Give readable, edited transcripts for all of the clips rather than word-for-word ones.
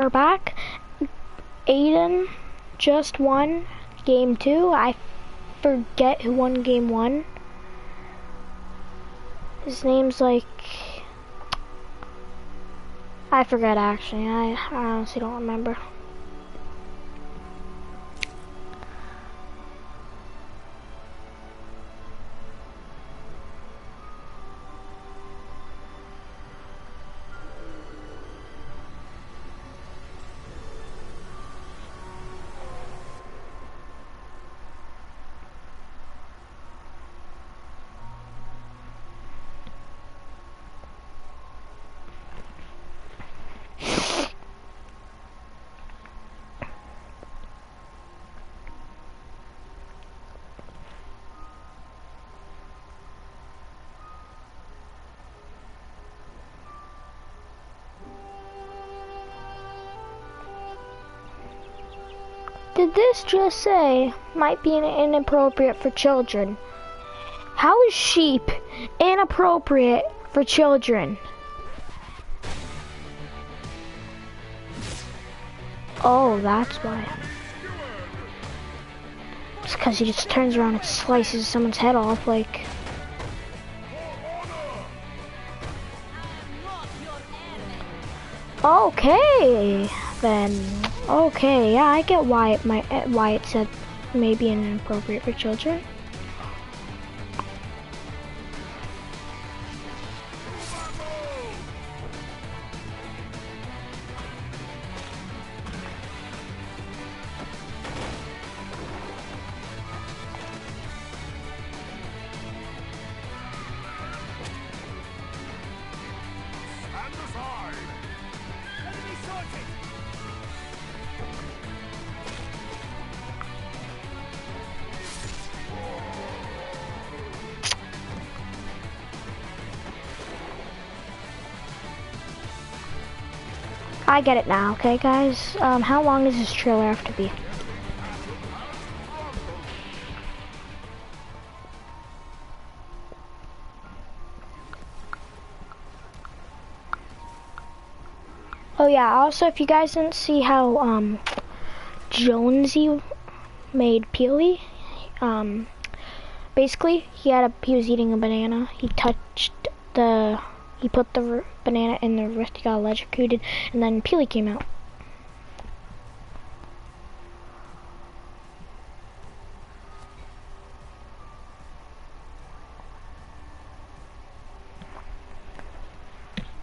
We're back. Aiden just won game 2. I forget who won game 1. His name's like... I forget actually. I honestly don't remember. Did this just say might be inappropriate for children? How is sheep inappropriate for children? Oh, that's why. It's because he just turns around and slices someone's head off, like... Okay, then. Okay, yeah, I get why it said maybe inappropriate for children. I get it now, okay guys? How long does this trailer have to be? Oh yeah, also if you guys didn't see how Jonesy made Peely, basically he was eating a banana, he put the banana in the wrist, he got electrocuted, and then Peely came out.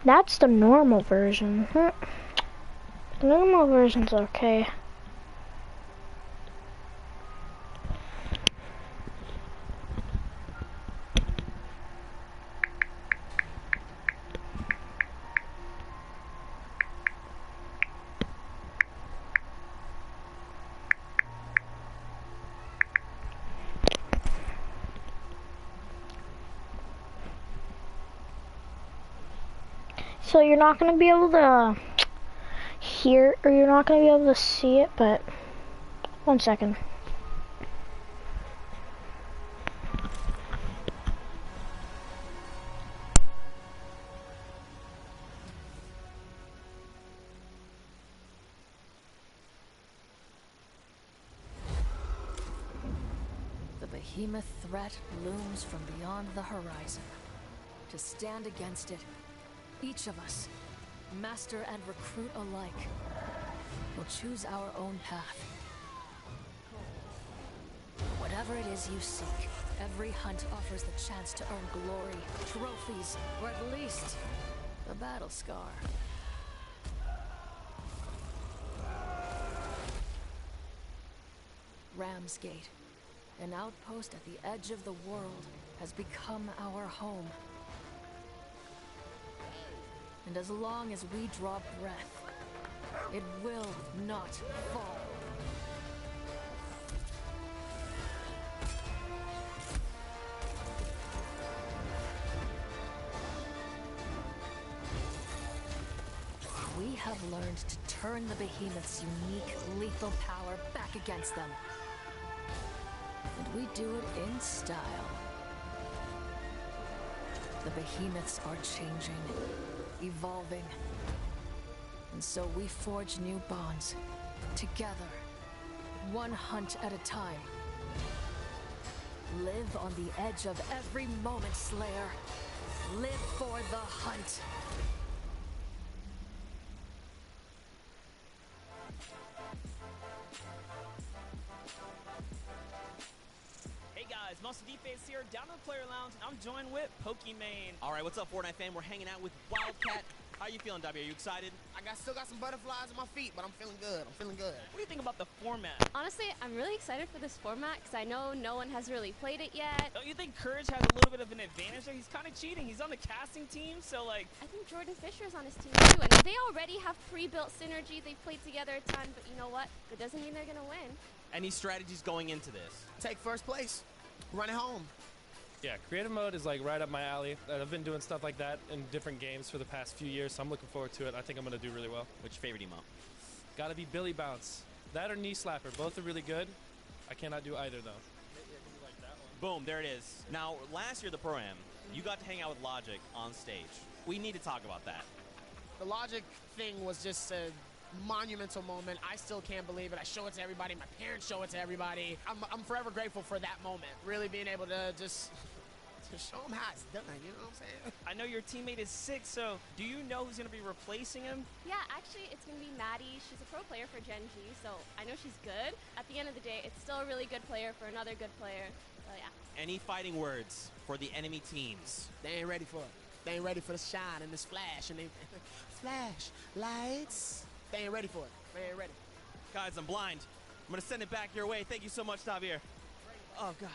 That's the normal version. The normal version's okay. So you're not going to be able to hear, or you're not going to be able to see it, but 1 second. The behemoth threat looms from beyond the horizon. To stand against it, each of us, master and recruit alike, will choose our own path. Whatever it is you seek, every hunt offers the chance to earn glory, trophies, or at least a battle scar. Ramsgate, an outpost at the edge of the world, has become our home. And as long as we draw breath, it will not fall. We have learned to turn the behemoth's unique, lethal power back against them. And we do it in style. The behemoths are changing, evolving. And so we forge new bonds. Together. One hunt at a time. Live on the edge of every moment, Slayer. Live for the hunt. Hey guys, Monster D-Face here, down in the player lounge, and I'm joined with Pokimane. All right, what's up, Fortnite fam? We're hanging out with Wildcat. How you feeling, W? Are you excited? Still got some butterflies in my feet, but I'm feeling good. What do you think about the format? Honestly, I'm really excited for this format because I know no one has really played it yet. Don't you think Courage has a little bit of an advantage there? He's kind of cheating. He's on the casting team, so like... I think Jordan Fisher's on his team too, and they already have pre-built synergy. They've played together a ton, but you know what? That doesn't mean they're going to win. Any strategies going into this? Take first place. Run it home. Yeah, creative mode is like right up my alley. I've been doing stuff like that in different games for the past few years, so I'm looking forward to it. I think I'm going to do really well. What's your favorite emote? Gotta be Billy Bounce. That or Knee Slapper. Both are really good. I cannot do either, though. Boom, there it is. Now, last year, the Pro-Am, you got to hang out with Logic on stage. We need to talk about that. The Logic thing was just a monumental moment. I still can't believe it. I show it to everybody. My parents show it to everybody. I'm forever grateful for that moment. Really being able to just to show them how it's done. You know what I'm saying? I know your teammate is sick, so do you know who's going to be replacing him? Yeah, actually, it's going to be Maddie. She's a pro player for Gen G, so I know she's good. At the end of the day, it's still a really good player for another good player. So yeah. Any fighting words for the enemy teams? They ain't ready for it. They ain't ready for the shine and this flash and they flash lights. They ain't ready for it. They ain't ready. Guys, I'm blind. I'm going to send it back your way. Thank you so much, Javier. Oh, God.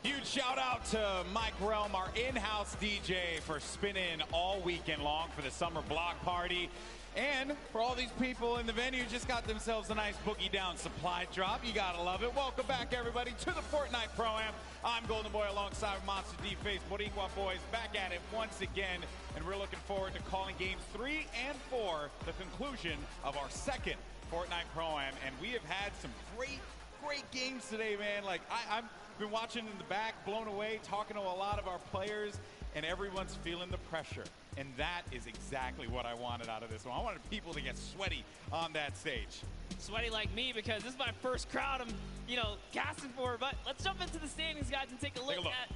Huge shout out to Mike Realm, our in-house DJ, for spinning all weekend long for the summer block party. And for all these people in the venue, just got themselves a nice Boogie Down supply drop. You gotta love it. Welcome back, everybody, to the Fortnite Pro-Am. I'm Golden Boy alongside Monster D-Face, Boricua Boys, back at it once again. And we're looking forward to calling games 3 and 4, the conclusion of our second Fortnite Pro-Am. And we have had some great games today, man. Like, I've been watching in the back, blown away, talking to a lot of our players, and everyone's feeling the pressure. And that is exactly what I wanted out of this one. I wanted people to get sweaty on that stage. Sweaty like me, because this is my first crowd I'm, gassing for. But let's jump into the standings, guys, and take a look at,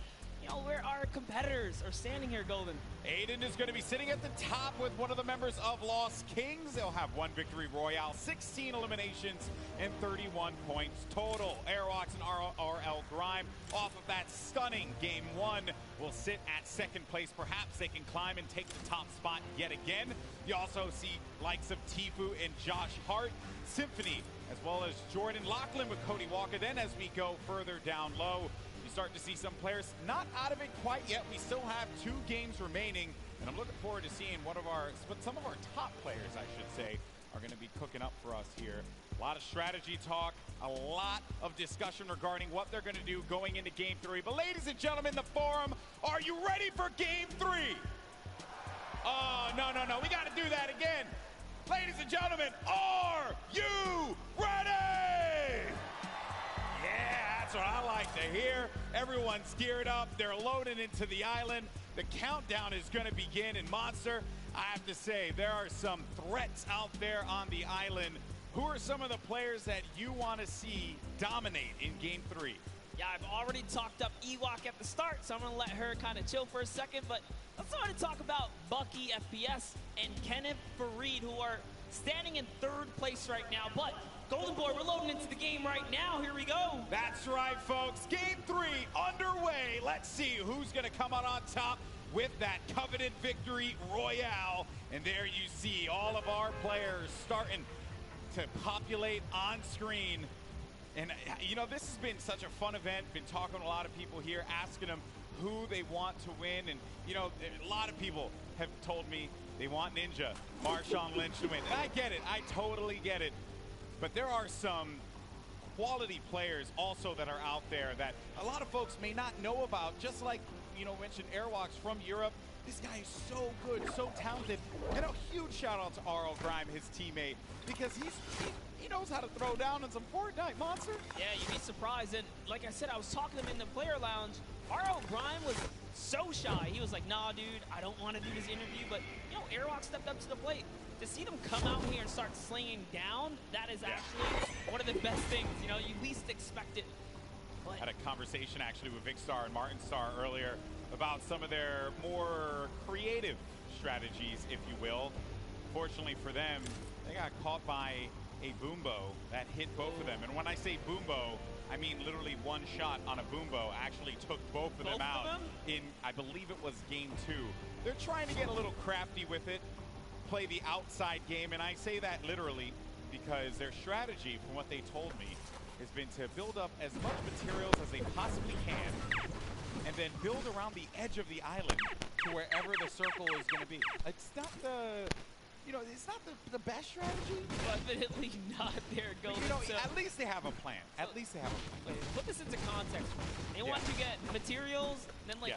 where our competitors are standing here, Golden. Aiden is going to be sitting at the top with one of the members of Lost Kings. They'll have 1 victory royale, 16 eliminations, and 31 points total. Airwalks and RL Grime, off of that stunning game 1, will sit at 2nd place. Perhaps they can climb and take the top spot yet again. You also see likes of Tfue and Josh Hart, Symphony, as well as Jordan Lachlan with Cody Walker. Then as we go further down low, you start to see some players not out of it quite yet. We still have 2 games remaining, and I'm looking forward to seeing some of our top players, I should say, are going to be cooking up for us here. A lot of strategy talk, a lot of discussion regarding what they're going to do going into game 3. But ladies and gentlemen, the forum, are you ready for game 3? Oh, no, we got to do that again. Ladies and gentlemen, are you ready? Yeah, that's what I like to hear. Everyone's geared up. They're loading into the island. The countdown is going to begin. And Monster, I have to say, there are some threats out there on the island. Who are some of the players that you want to see dominate in game 3? Yeah, I've already talked up Ewok at the start, so I'm going to let her kind of chill for a second. But let's also want to talk about Bucky FPS and Kenneth Farid, who are standing in 3rd place right now. But Golden Boy, we're loading into the game right now. Here we go. That's right, folks. Game 3 underway. Let's see who's going to come out on top with that coveted victory royale. And there you see all of our players starting to populate on screen. And, you know, this has been such a fun event. Been talking to a lot of people here, asking them who they want to win. And, you know, a lot of people have told me they want Ninja, Marshawn Lynch to win. And I get it. I totally get it. But there are some quality players also that are out there that a lot of folks may not know about. Just like, you know, mentioned Airwalks from Europe. This guy is so good, so talented. And a huge shout out to RL Grime, his teammate, because he knows how to throw down on some Fortnite, Monster. Yeah, you'd be surprised. And like I said, I was talking to him in the player lounge. RL Grime was so shy. He was like, nah, dude, I don't want to do this interview. But, you know, Airwalk stepped up to the plate. To see them come out here and start slinging down, that is actually one of the best things. You know, you least expect it. But had a conversation actually with Vicstar and Martin Star earlier about some of their more creative strategies, if you will. Fortunately for them, they got caught by a Boombo that hit both of them. And when I say Boombo, I mean literally one shot on a Boombo actually took both of them out in, I believe it was game 2. They're trying to get a little crafty with it, play the outside game, and I say that literally because their strategy, from what they told me, has been to build up as much materials as they possibly can and then build around the edge of the island to wherever the circle is going to be. It's not the, you know, it's not the best strategy. Definitely not there, Golden. You know, So, at least they have a plan. At least they have a plan. put this into context. They want to get materials, then like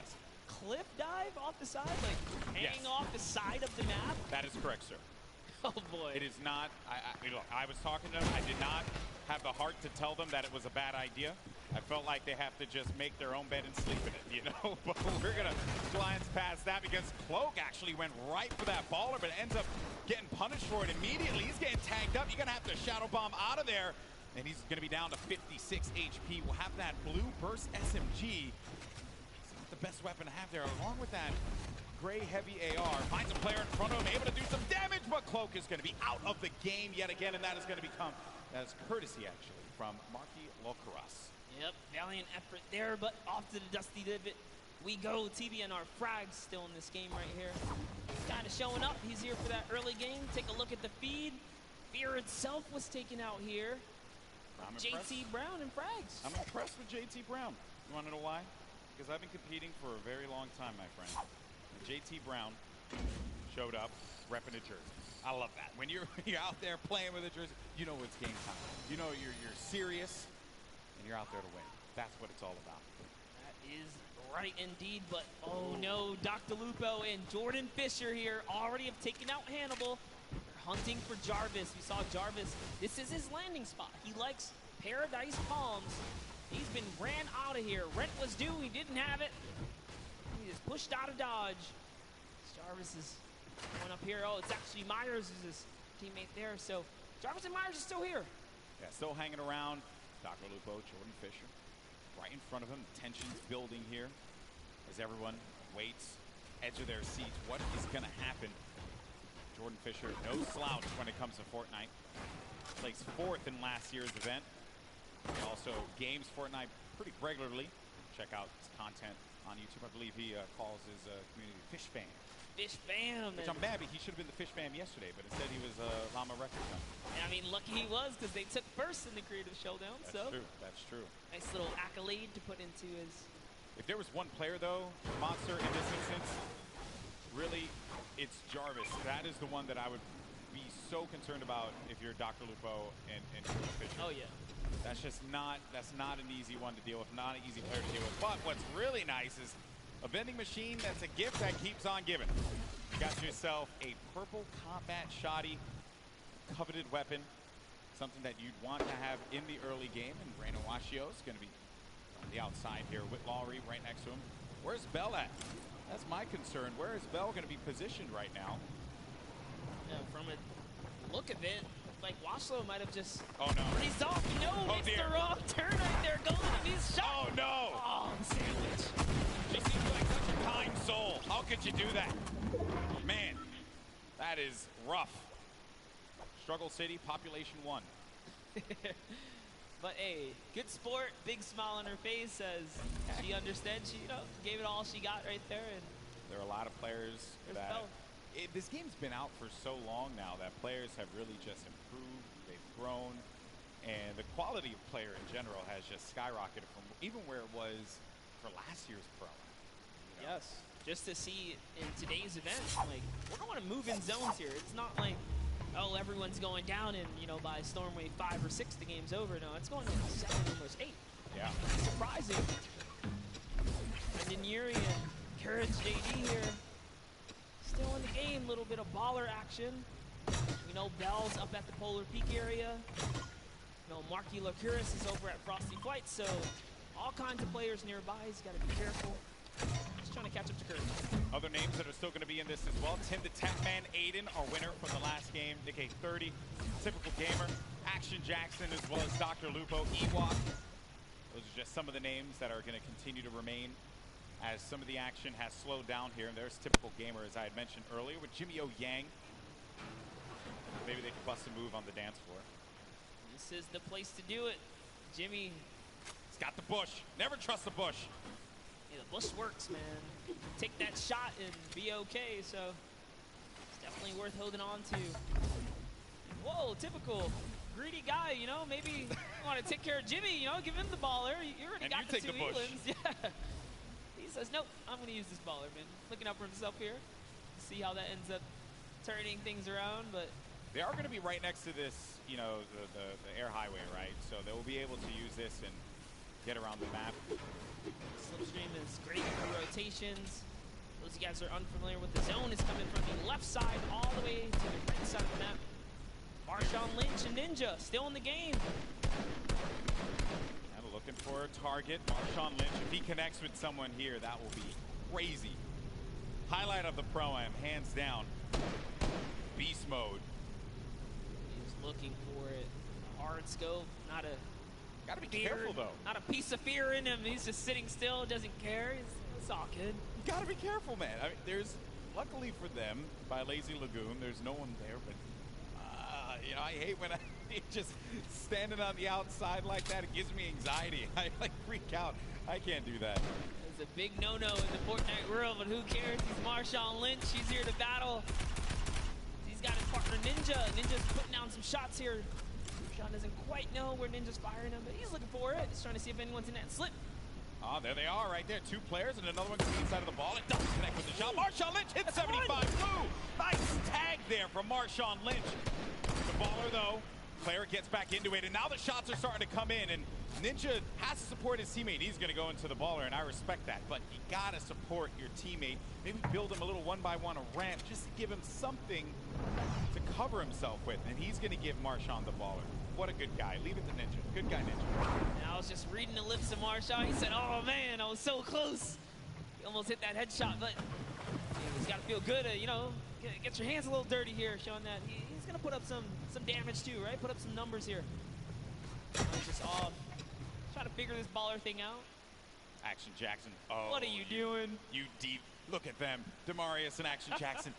cliff dive off the side, like hang off the side of the map. That is correct, sir. Oh boy. It is not. Look, I was talking to them. I did not have the heart to tell them that it was a bad idea. I felt like they have to just make their own bed and sleep in it, you know? But we're going to glance past that because Cloak actually went right for that baller, but ends up getting punished for it immediately. He's getting tagged up. You're going to have to Shadow Bomb out of there. And he's going to be down to 56 HP. We'll have that blue burst SMG. It's not the best weapon to have there. Along with that gray heavy AR. Finds a player in front of him, able to do some damage, but Cloak is going to be out of the game yet again, and that is going to become, that is courtesy actually from Marky Locaras. Yep, valiant effort there, but off to the Dusty Divot we go. TBNR Frag's still in this game right here. He's kind of showing up. He's here for that early game. Take a look at the feed. Fear itself was taken out here. JT Brown and Frags. I'm impressed with JT Brown. You want to know why? Because I've been competing for a very long time, my friend. And JT Brown showed up repping a jersey. I love that. When you're out there playing with a jersey, you know it's game time. You know you're serious, and you're out there to win. That's what it's all about. That is right indeed, but oh no, Dr. Lupo and Jordan Fisher here already have taken out Hannibal. They're hunting for Jarvis. We saw Jarvis. This is his landing spot. He likes Paradise Palms. He's been ran out of here. Rent was due. He didn't have it. He just pushed out of Dodge. Jarvis is going up here. Oh, it's actually Myers who's his teammate there. So Jarvis and Myers are still here. Yeah, still hanging around. Dr. Lupo, Jordan Fisher, right in front of him. Tensions building here as everyone waits, edge of their seats. What is going to happen? Jordan Fisher, no slouch when it comes to Fortnite. Placed 4th in last year's event. He also games Fortnite pretty regularly. Check out his content on YouTube. I believe he calls his community Fish Fam. Fish Fam. Which I'm mad, he should have been the Fish Fam yesterday, but instead he was Llama Record. And I mean, lucky he was, because they took first in the Creative Showdown. That's true. That's true. Nice little accolade to put into his. If there was one player, though, Monster, in this instance, really, it's Jarvis. That is the one that I would be so concerned about if you're Dr. Lupo and Jordan Fisher. Oh, yeah. That's just not, that's not an easy one to deal with, not an easy player to deal with. But what's really nice is a vending machine that's a gift that keeps on giving. You got yourself a purple combat shoddy, coveted weapon, something that you'd want to have in the early game. And Reno Washio is going to be on the outside here with Lowry right next to him. Where's Bell at? That's my concern. Where is Bell going to be positioned right now? Yeah, from a look of it, like Washlow might have just Oh no. breezed off. No, Oh, it's dear. the wrong turn right there. Going to these shots. Oh no. Oh, the sandwich. She seems like such a kind soul. How could you do that? Man, that is rough. Struggle City, population 1. But hey, good sport, big smile on her face, says she understands. She, gave it all she got right there. And There are a lot of players There's that Bell. This game's been out for so long now that players have really just improved. They've grown, and the quality of player in general has just skyrocketed from even where it was for last year's Pro. yes, just to see in today's event, like we're going to move in zones here. It's not like, oh, everyone's going down and by Storm Wave 5 or 6 the game's over. No, it's going to 7, almost 8. Yeah. Surprising. And then Yuri and Courage JD here. Still in the game, little bit of baller action. We know Bell's up at the Polar Peak area. Marky Lacuris is over at Frosty Flight, so all kinds of players nearby. He's got to be careful. Just trying to catch up to Courage. Other names that are still going to be in this as well. Tim the Tapman Aiden, our winner from the last game. Nick 30, Typical Gamer, Action Jackson, as well as Dr. Lupo, Ewok. Those are just some of the names that are going to continue to remain as some of the action has slowed down here. And there's Typical Gamer, as I had mentioned earlier, with Jimmy O Yang. Maybe they can bust a move on the dance floor. This is the place to do it. Jimmy. He's got the bush. Never trust the bush. Yeah, the bush works, man. Take that shot and be okay, so it's definitely worth holding on to. Whoa, Typical. Greedy guy, maybe want to take care of Jimmy, give him the baller. You already And got you take the the 2 bush. Elands. Yeah. He says, nope, I'm going to use this baller, man. Looking out for himself here. See how that ends up turning things around, but They are going to be right next to this, the air highway, right? So they will be able to use this and get around the map. Slipstream is great for rotations. Those of you guys are unfamiliar with the zone, is coming from the left side all the way to the right side of the map. Marshawn Lynch and Ninja still in the game. And looking for a target. Marshawn Lynch, if he connects with someone here, that will be crazy. Highlight of the Pro-Am, hands down. Beast mode. He's looking for it. Hard scope, not a Gotta be fear, careful, though. not a piece of fear in him. He's just sitting still, doesn't care. It's all good. You gotta be careful, man. I mean, there's, luckily for them, by Lazy Lagoon, there's no one there, but, I hate when just standing on the outside like that. It gives me anxiety. I, freak out. I can't do that. It's a big no-no in the Fortnite world, but who cares? He's Marshawn Lynch. He's here to battle. He's got his partner Ninja. Ninja's putting down some shots here. Marshawn doesn't quite know where Ninja's firing him, but he's looking for it. He's trying to see if anyone's in that slip. Oh, there they are right there. 2 players and another one coming inside of the ball. It doesn't connect with the shot. Marshawn Lynch hits 75 blue. Nice tag there from Marshawn Lynch. The baller, though, player gets back into it, and now the shots are starting to come in, and Ninja has to support his teammate. He's going to go into the baller, and I respect that, but you got to support your teammate. Maybe build him a little 1-by-1 a ramp, just to give him something to cover himself with, and he's going to give Marshawn the baller. What a good guy. Leave it to Ninja. Good guy, Ninja. And I was just reading the lips of Marshawn. He said, oh, man, I was so close. He almost hit that headshot, but he's got to feel good to, get your hands a little dirty here, showing that he's going to put up some damage too, right? Put up some numbers here. He's just off. Try to figure this baller thing out. Action Jackson. Oh, What are you doing? You deep. Look at them. Demarius and Action Jackson.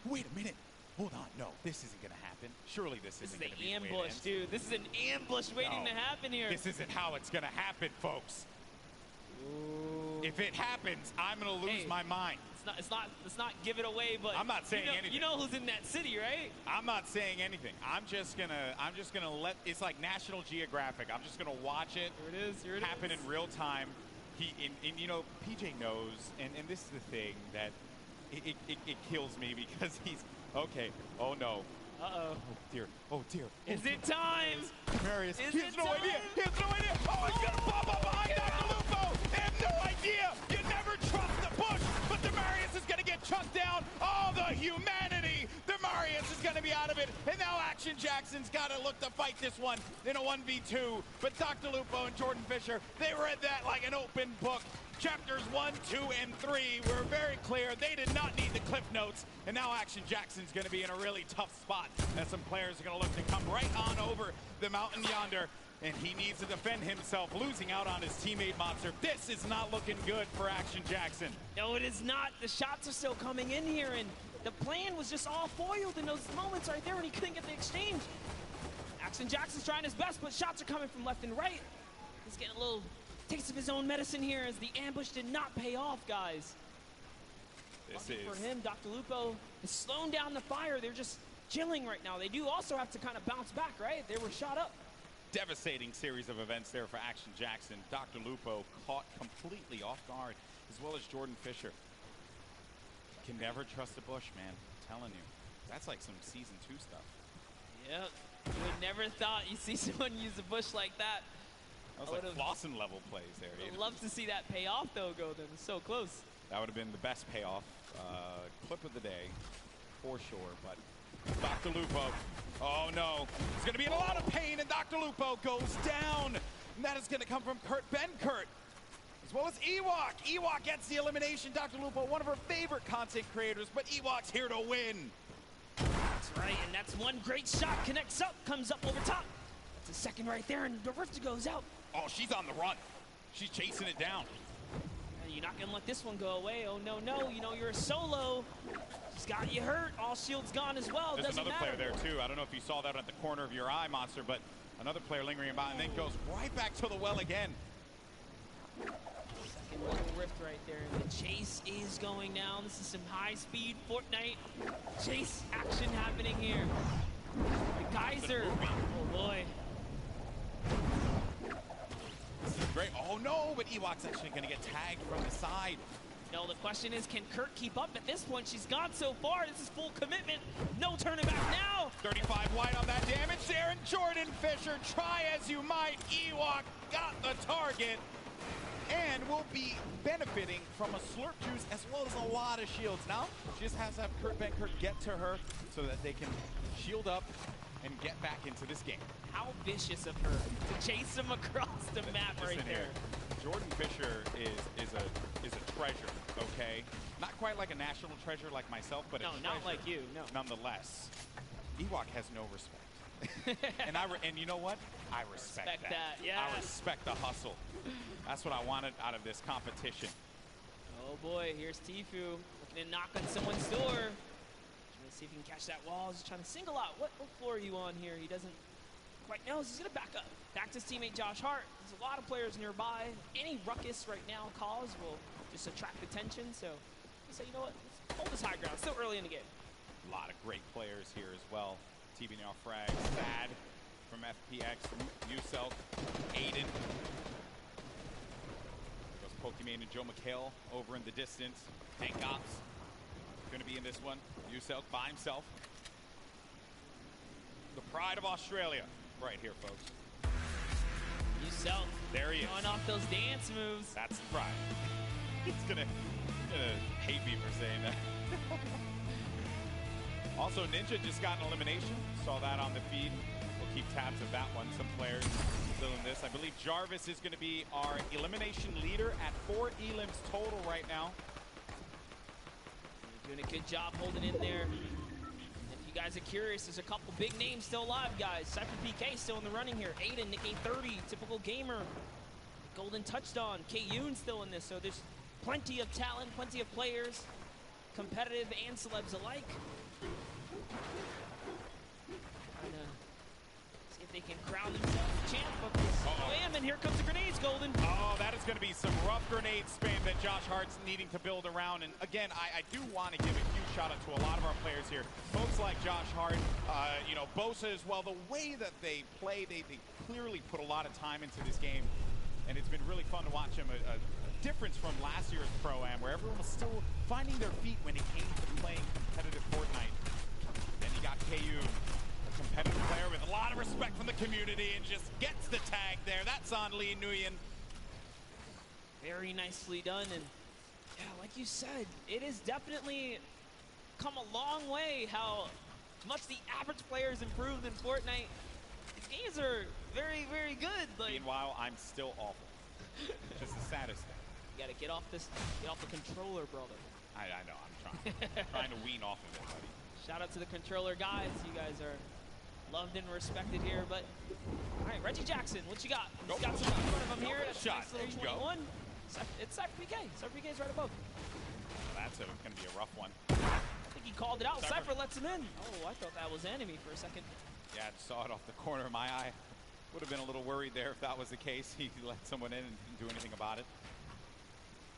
Wait a minute. Hold on. No, this isn't going to happen. Surely this This isn't is going an to be the way it ambush, ends. dude. This is an ambush waiting No. to happen here. This isn't how it's going to happen, folks. Ooh. If it happens, I'm going to lose Hey. my mind. Let's not give it away, but I'm not saying anything. You know who's in that city, right? I'm not saying anything. I'm just gonna let. It's like National Geographic. I'm just gonna watch it. Here it happen is. in real time. PJ knows, and this is the thing that it kills me because he's okay. Oh no. Uh-oh. Oh dear. Oh dear. Is it time? Marius. Is He has it no time? idea. He has no idea. Oh, he's gonna pop up behind Dr. Lupo. They have no idea. You never trust the push, but Demarius is gonna get chucked down. Oh, the humanity. Demarius is gonna be out of it, and now Action Jackson's gotta look to fight this one in a 1v2. But Dr. Lupo and Jordan Fisher, they read that like an open book. Chapters 1, 2, and 3 were very clear. They did not need the cliff notes. And now Action Jackson's going to be in a really tough spot as some players are going to look to come right on over the mountain yonder. And he needs to defend himself, losing out on his teammate Monster. This is not looking good for Action Jackson. No, it is not. The shots are still coming in here, and the plan was just all foiled in those moments right there when he couldn't get the exchange. Action Jackson's trying his best, but shots are coming from left and right. He's getting a little taste of his own medicine here as the ambush did not pay off, guys. Lucky for him, Dr. Lupo is slowing down the fire. They're just chilling right now. They do also have to kind of bounce back, right? They were shot up. Devastating series of events there for Action Jackson. Dr. Lupo caught completely off guard, as well as Jordan Fisher. Can never trust a bush, man. I'm telling you. That's like some Season 2 stuff. Yep. You would never thought you'd see someone use a bush like that. That was like Flossin level plays there. I'd love to see that pay off, though, Golden. It's so close. That would have been the best payoff. Clip of the day, for sure. But Dr. Lupo, oh no. He's going to be in a lot of pain, and Dr. Lupo goes down. And that is going to come from Kurt Benkert, as well as Ewok. Ewok gets the elimination. Dr. Lupo, one of her favorite content creators, but Ewok's here to win. That's right, and that's one great shot. Connects up, comes up over top. That's a second right there, and the Rift goes out. Oh, she's on the run. She's chasing it down. And you're not going to let this one go away. Oh, no, no. You know, you're a solo. She's got you hurt. All shield's gone as well. There's doesn't another matter. player there, too. I don't know if you saw that at the corner of your eye, Monster, but another player lingering about and then goes right back to the well again. Second little rift right there. The chase is going down. This is some high-speed Fortnite chase action happening here. The Geyser. Oh, boy. This is great. Oh, no, but Ewok's actually going to get tagged from the side. No, the question is, can Kurt keep up? At this point, she's gone so far. This is full commitment. No turning back now. 35 white on that damage there, and Jordan Fisher, try as you might. Ewok got the target and will be benefiting from a slurp juice as well as a lot of shields. Now, she just has to have Kurt Benkert get to her so that they can shield up and get back into this game. How vicious of her to chase him across the map right there. Jordan Fisher is a treasure, okay? Not quite like a national treasure like myself, but no, not like you. No. Nonetheless, Ewok has no respect, and you know what? I respect that. Yeah. I respect the hustle. That's what I wanted out of this competition. Oh boy, here's Tfue looking to knock on someone's door. Trying to see if he can catch that wall. He's trying to single out. What floor are you on here? He doesn't quite know. He's going to back up. Back to his teammate Josh Hart. There's a lot of players nearby. Any ruckus right now caused will just attract attention. So you say, you know what? Let's hold this high ground. Still early in the game. A lot of great players here as well. TB now frags. Thad from FPX. Yusel. Aiden. Goes Pokimane and Joe McHale over in the distance. Tank Ops going to be in this one. Yusel by himself. The pride of Australia right here, folks. Yusel. There he is. Going off those dance moves. That's the pride. He's gonna hate me for saying that. Also, Ninja just got an elimination. Saw that on the feed. We'll keep tabs of that one. Some players still in this. I believe Jarvis is going to be our elimination leader at 4 elims total right now. You're doing a good job holding in there. If you guys are curious, there's a couple big names still alive, guys. Cypher PK still in the running here. Aiden, Nick A30, Typical Gamer. Golden touched on. K-Yoon still in this. So there's plenty of talent, plenty of players, competitive and celebs alike. See if they can crown themselves champ of this. And here comes the grenades, Golden. Oh, that is going to be some rough grenade spam that Josh Hart's needing to build around. And again, I do want to give a huge shout out to a lot of our players here. Folks like Josh Hart, you know, Bosa as well. The way that they play, they clearly put a lot of time into this game. And it's been really fun to watch them. A difference from last year's Pro-Am, where everyone was still finding their feet when it came to playing competitive Fortnite. Then you got KU, a competitive player with a lot of respect from the community, and just gets the tag there. That's on Lee Nguyen. Very nicely done. And yeah, like you said, it has definitely come a long way how much the average players improved in Fortnite. These games are very, very good. Meanwhile, I'm still awful. Just the saddest thing. You gotta get off the controller, brother. I know, I'm trying to wean off of it, buddy. Shout out to the controller guys. You guys are loved and respected here. But all right, Reggie Jackson, what you got? He's got someone in front of him here. That's Shot. Nice little 21. It's Cypher PK. Cypher PK is right above. That's going to be a rough one. I think he called it out. Cypher lets him in. Oh, I thought that was enemy for a second. Yeah, I saw it off the corner of my eye. Would have been a little worried there if that was the case. He let someone in and didn't do anything about it.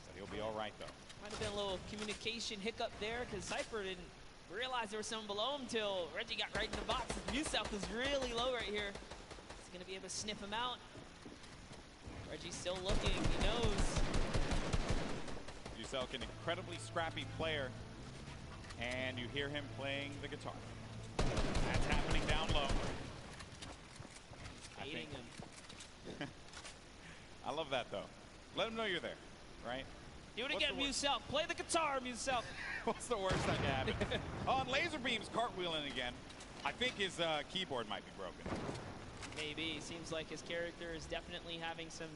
So he'll be all right, though. Might have been a little communication hiccup there because Cypher didn't realize there was someone below him until Reggie got right in the box. Newsouth is really low right here. He's going to be able to sniff him out. Reggie's still looking. He knows. Yuselk, an incredibly scrappy player, and you hear him playing the guitar. That's happening down low. Hating him. I love that, though. Let him know you're there, right? Do it again, Muselk. Play the guitar, Muselk. What's the worst that can happen? On laser beams, cartwheeling again. I think his keyboard might be broken. Maybe. Seems like his character is definitely having some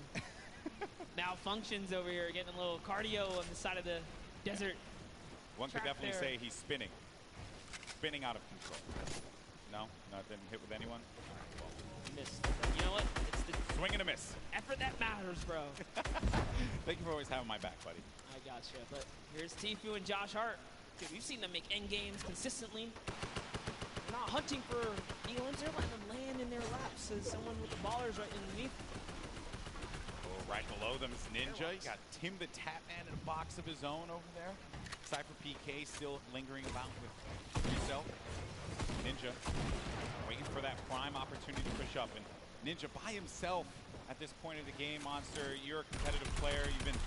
malfunctions over here, getting a little cardio on the side of the desert. One could definitely say he's spinning. Spinning out of control. No? That didn't hit with anyone? Missed. You know what? It's the swing and a miss. Effort that matters, bro. Thank you for always having my back, buddy. I gotcha. But here's Tfue and Josh Hart. Dude, we've seen them make end games consistently. They're not hunting for elims. They're letting them land in their laps as someone with the ballers right underneath. Oh, right below them is Ninja. You got Tim the Tatman in a box of his own over there. Cypher PK still lingering about with himself. Ninja waiting for that prime opportunity to push up. And Ninja by himself at this point of the game. Monster, you're a competitive player. You've been,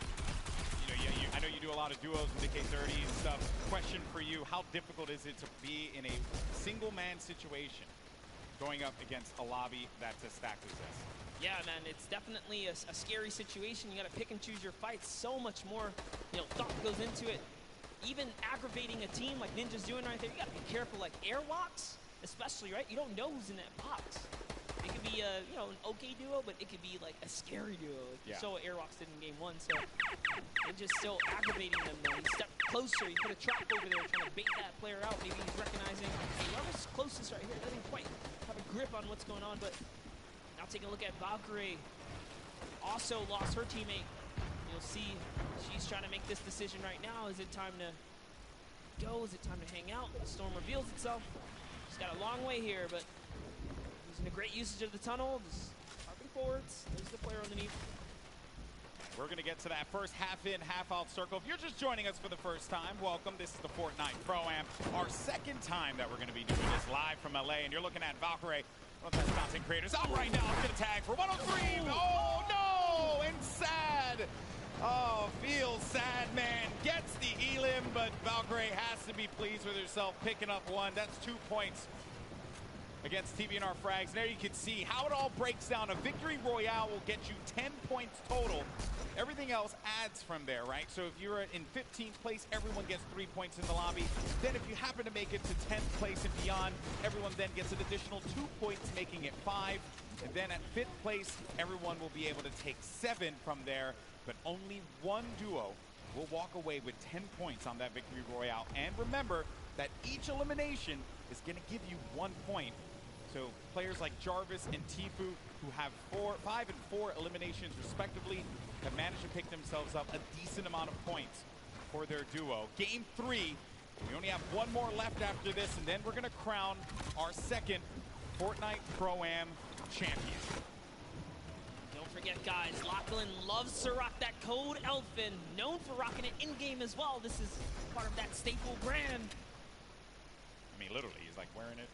I know you do a lot of duos with the K30 and stuff. Question for you, how difficult is it to be in a single man situation going up against a lobby that's as stacked as this? Yeah, man, it's definitely a scary situation. You got to pick and choose your fights. So much more, thought goes into it. Even aggravating a team like Ninja's doing right there, you got to be careful. Like airwalks, especially, right? You don't know who's in that box. It could be an okay duo, but it could be like a scary duo. Like you saw what Airwalks did in game 1. So Ninja's still aggravating them though. He stepped closer. He put a trap over there trying to bait that player out. Maybe he's recognizing whoever's closest right here doesn't quite have a grip on what's going on. But now taking a look at Valkyrie. Also lost her teammate. You'll see she's trying to make this decision right now. Is it time to go? Is it time to hang out? The storm reveals itself. She's got a long way here, but using a great usage of the tunnel. Just harping forwards. There's the player underneath. We're going to get to that first half-in, half-out circle. If you're just joining us for the first time, welcome. This is the Fortnite Pro-Am. Our second time that we're going to be doing this live from LA, and you're looking at Valkyrie, one of the best content creators out right now. Let's get a tag for 103. Oh, no! And sad. Oh, feels sad, man. Gets the elim, but Valkyrie has to be pleased with herself picking up one. That's 2 points against TBNR Frags. And there you can see how it all breaks down. A victory royale will get you 10 points total. Everything else adds from there, right? So if you're in 15th place, everyone gets 3 points in the lobby. Then if you happen to make it to 10th place and beyond, everyone then gets an additional 2 points, making it 5. And then at 5th place, everyone will be able to take 7 from there. But only one duo will walk away with 10 points on that victory royale. And remember that each elimination is going to give you 1 point. So players like Jarvis and Tfue, who have 5 and 4 eliminations respectively, have managed to pick themselves up a decent amount of points for their duo. Game 3, we only have one more left after this, and then we're going to crown our second Fortnite Pro-Am champion. Don't forget, guys, Lachlan loves to rock that code Elfin, known for rocking it in-game as well. This is part of that staple brand. I mean, literally, he's like wearing it,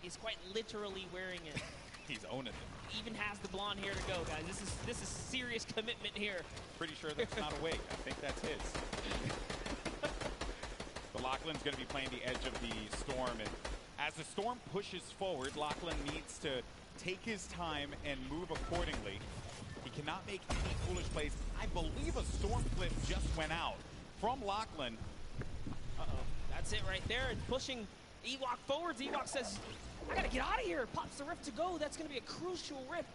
He's quite literally wearing it. He's owning it. He even has the blonde hair to go, guys. This is serious commitment here. Pretty sure that's not a wig. I think that's his. But Lachlan's going to be playing the edge of the storm, and as the storm pushes forward, Lachlan needs to take his time and move accordingly. He cannot make any foolish plays. I believe a storm flip just went out from Lachlan. That's it right there. It's pushing Ewok forwards. Ewok says, I gotta get out of here. Pops the rift to go. That's gonna be a crucial rift.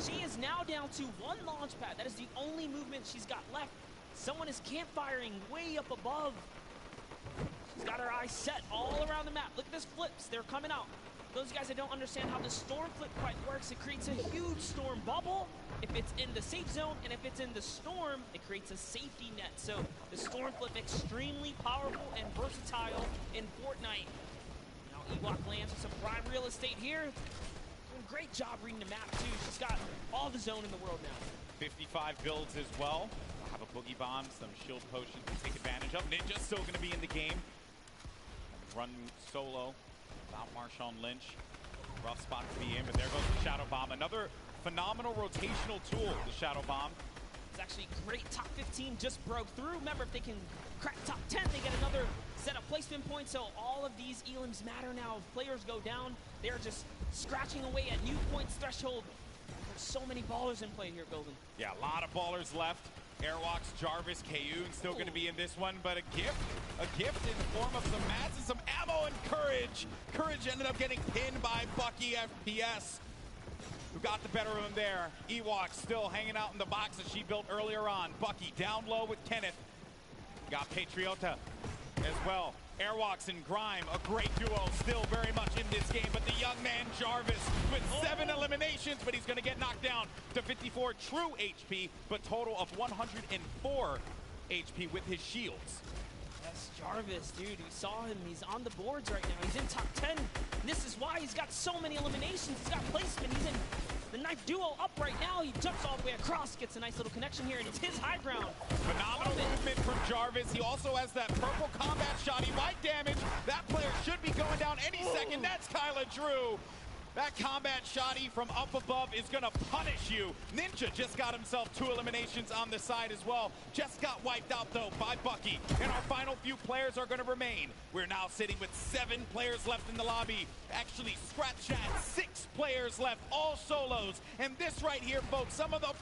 She is now down to 1 launch pad. That is the only movement she's got left. Someone is campfiring way up above. She's got her eyes set all around the map. Look at this flips. They're coming out. Those guys that don't understand how the storm flip quite works, it creates a huge storm bubble if it's in the safe zone, and if it's in the storm, it creates a safety net. So the storm flip extremely powerful and versatile in Fortnite. Now Ewok lands with some prime real estate here. Doing a great job reading the map too. She's got all the zone in the world now. 55 builds as well. Have a boogie bomb, some shield potions to take advantage of. Ninja's still going to be in the game. Run solo without Marshawn Lynch. Rough spot to be in, but there goes the Shadow Bomb. Another phenomenal rotational tool, the Shadow Bomb. It's actually great. Top 15 just broke through. Remember, if they can crack top 10, they get another set of placement points. So all of these elims matter now. If players go down, they're just scratching away at new points threshold. There's so many ballers in play here, Golden. Yeah, a lot of ballers left. Airwalks, Jarvis, Kayun still going to be in this one, but a gift in the form of some mats and some ammo and Courage. Courage ended up getting pinned by Bucky FPS, who got the better of him there. Ewok still hanging out in the box that she built earlier on. Bucky down low with Kenneth. Got Patriota as well. Airwalks and Grime, a great duo, still very much in this game, but the young man Jarvis with 7 eliminations, but he's going to get knocked down to 54 true HP, but total of 104 HP with his shields. Yes, Jarvis, dude, we saw him. He's on the boards right now. He's in top 10. And this is why he's got so many eliminations. He's got placement. He's in the knife duo up right now. He jumps all the way across, gets a nice little connection here, and it's his high ground. Phenomenal movement from Jarvis. He also has that purple combat shot. He might damage. That player should be going down any second. That's Kyla Drew. That combat shotty from up above is going to punish you. Ninja just got himself 2 eliminations on the side as well. Just got wiped out, though, by Bucky. And our final few players are going to remain. We're now sitting with 7 players left in the lobby. Actually, scratch that, 6 players left, all solos. And this right here, folks, some of the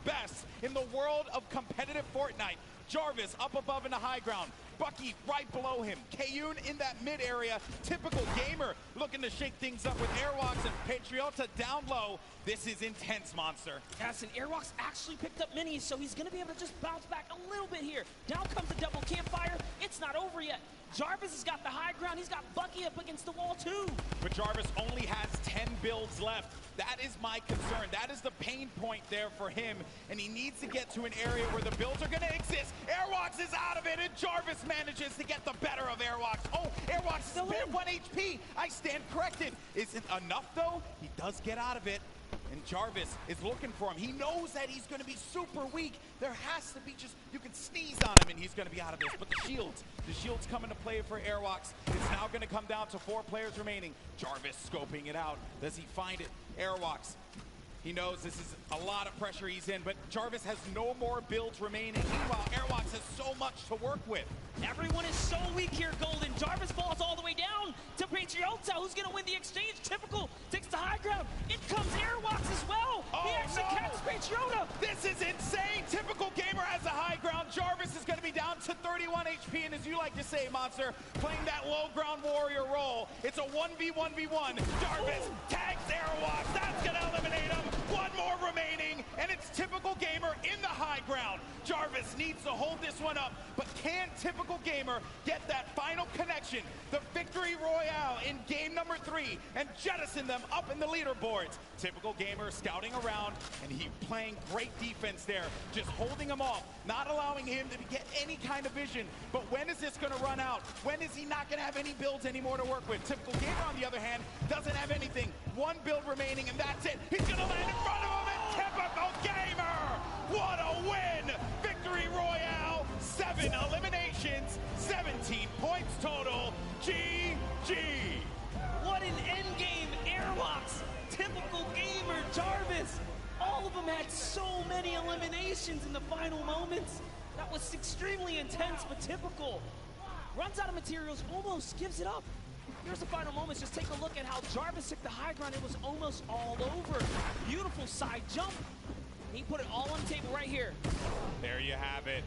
best in the world of competitive Fortnite. Jarvis up above in the high ground. Bucky right below him. Kayun in that mid area. Typical gamer looking to shake things up with Airwalks and Patriota down low. This is intense, Monster. Yes, and Airwalks actually picked up minis, so he's going to be able to just bounce back a little bit here. Down comes the double campfire. It's not over yet. Jarvis has got the high ground. He's got Bucky up against the wall, too. But Jarvis only has 10 builds left. That is my concern. That is the pain point there for him, and he needs to get to an area where the builds are going to exist. Airwalks is out of it, and Jarvis manages to get the better of Airwalks. Oh, Airwalks still at 1 HP. I stand corrected. Isn't enough, though. He does get out of it, and Jarvis is looking for him. He knows that he's going to be super weak. There has to be just, you can sneeze on him, and he's going to be out of this. But the shields come into play for Airwalks. It's now going to come down to 4 players remaining. Jarvis scoping it out. Does he find it? Airwalks. He knows this is a lot of pressure he's in, but Jarvis has no more builds remaining. Meanwhile, Airwalks has so much to work with. Everyone is so weak here, Golden. Jarvis falls all the way down to Patriota, who's going to win the exchange. Typical takes the high ground. In comes Airwalks as well. He actually catches Patriota. This is insane. Typical gamer has the high ground. Jarvis is going to be down to 31 HP, and as you like to say, Monster, playing that low ground warrior role. It's a 1v1v1. Jarvis tags Airwalks. That's going to eliminate him. 1 more remaining, and it's Typical Gamer in the high ground. Jarvis needs to hold this one up, but can Typical Gamer get that final connection, the victory royale in game number 3, and jettison them up in the leaderboards? Typical Gamer scouting around, and he playing great defense there, just holding him off, not allowing him to get any kind of vision. But when is this going to run out? When is he not going to have any builds anymore to work with? Typical Gamer, on the other hand, doesn't have anything. 1 build remaining, and that's it. He's going to land in front of him, and Typical Gamer! What a win! Victory Royale, 7 eliminations, 17 points total. GG! What an endgame, Airwalks, Typical Gamer, Jarvis. All of them had so many eliminations in the final moments. That was extremely intense, but Typical runs out of materials, almost gives it up. Here's the final moments. Just take a look at how Jarvis took the high ground. It was almost all over. Beautiful side jump. He put it all on the table right here. There you have it.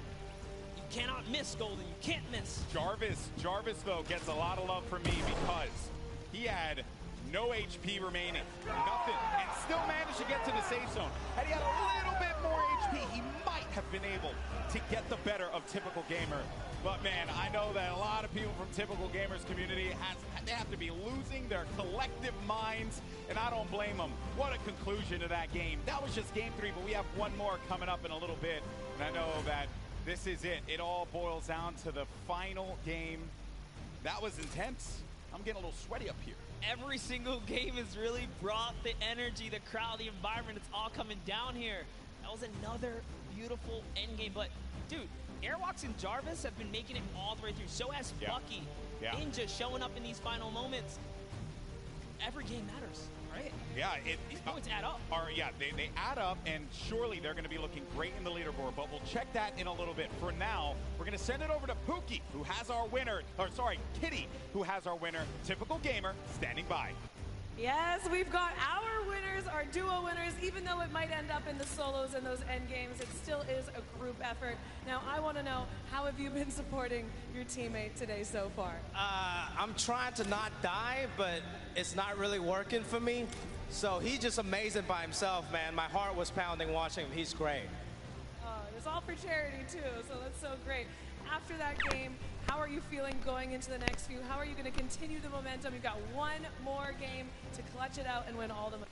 You cannot miss, Golden. You can't miss. Jarvis though gets a lot of love from me because he had no HP remaining, nothing, and still managed to get to the safe zone. Had he had a little bit more HP, he might have been able to get the better of Typical Gamer. But man, I know that a lot of people from Typical Gamer's community, they have to be losing their collective minds, and I don't blame them. What a conclusion to that game. That was just game 3, but we have one more coming up in a little bit, and I know that this is it. It all boils down to the final game. That was intense. I'm getting a little sweaty up here. Every single game has really brought the energy, the crowd, the environment. It's all coming down here. That was another beautiful end game. But, dude, Airwalks and Jarvis have been making it all the way through. So has Bucky. Ninja showing up in these final moments. Every game matters, right? Yeah, these points add up. They add up, and surely they're going to be looking great in the leaderboard, but we'll check that in a little bit. For now, we're going to send it over to Pookie, who has our winner, Kitty, who has our winner. Typical Gamer standing by. Yes, we've got our winners, our duo winners. Even though it might end up in the solos and those end games, it still is a group effort. Now, I want to know, how have you been supporting your teammate today so far? I'm trying to not die, but it's not really working for me. So he's just amazing by himself, man. My heart was pounding watching him. He's great. It was all for charity, too, so that's so great. After that game, how are you feeling going into the next few? How are you going to continue the momentum? You've got one more game to clutch it out and win all the money.